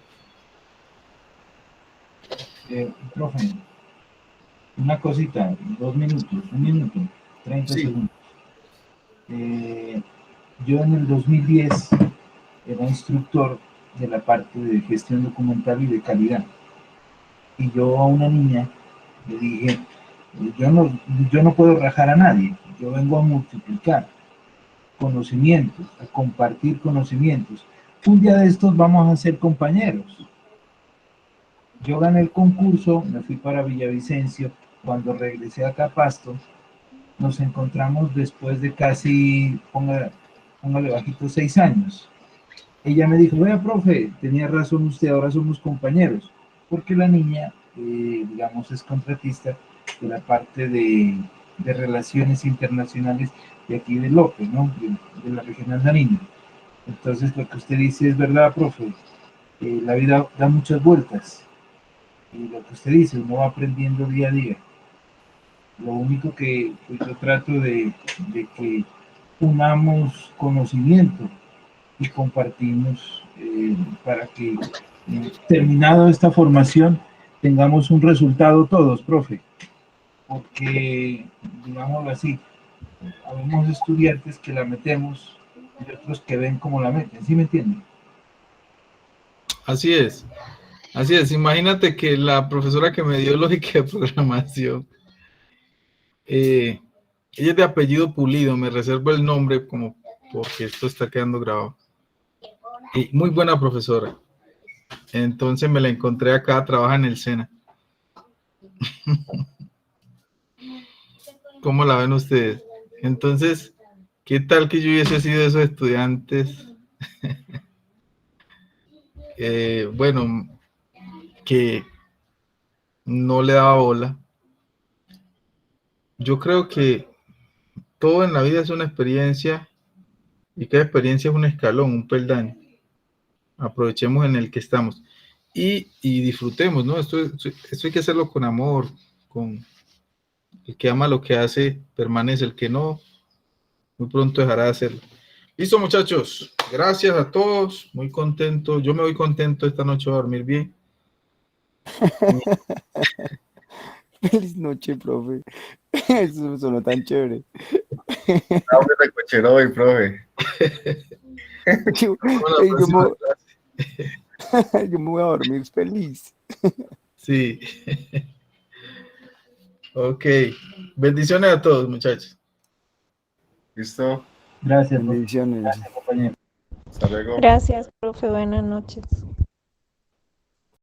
Profe, una cosita, 2 minutos, 1 minuto, 30 segundos. Yo en el 2010 era instructor de la parte de gestión documental y de calidad. Y yo a una niña le dije, yo no puedo rajar a nadie, yo vengo a multiplicar conocimientos, a compartir conocimientos. Un día de estos vamos a ser compañeros. Yo gané el concurso, me fui para Villavicencio. Cuando regresé acá a Pasto, nos encontramos después de casi, póngale bajito, 6 años. Ella me dijo, vea, profe, tenía razón usted, ahora somos compañeros, porque la niña, digamos, es contratista de la parte de relaciones internacionales de aquí de López, ¿no? De la región andina. Entonces, lo que usted dice es verdad, profe, la vida da muchas vueltas, y lo que usted dice, uno va aprendiendo día a día. Lo único que yo trato de que unamos conocimiento y compartimos para que terminado esta formación tengamos un resultado todos, profe, porque, digámoslo así, habemos estudiantes que la metemos y otros que ven cómo la meten, ¿sí me entienden? Así es. Así es. Imagínate que la profesora que me dio lógica de programación, ella es de apellido Pulido, me reservo el nombre como porque esto está quedando grabado. Y muy buena profesora. Entonces me la encontré acá, trabaja en el SENA. ¿Cómo la ven ustedes? Entonces, ¿qué tal que yo hubiese sido de esos estudiantes? Bueno, que no le daba bola. Yo creo que todo en la vida es una experiencia y cada experiencia es un escalón, un peldaño. Aprovechemos en el que estamos y disfrutemos, ¿no? Esto hay que hacerlo con amor, con el que ama lo que hace, permanece, el que no, muy pronto dejará de hacerlo. Listo, muchachos, gracias a todos, muy contento, yo me voy contento esta noche a dormir bien. Feliz noche, profe. Eso sonó tan chévere. Hombre, de cochero hoy, profe. Yo me voy a dormir feliz. Sí. Ok. Bendiciones a todos, muchachos. ¿Listo? Gracias, Bendiciones. gracias, compañero. Hasta luego. Gracias, profe. Buenas noches.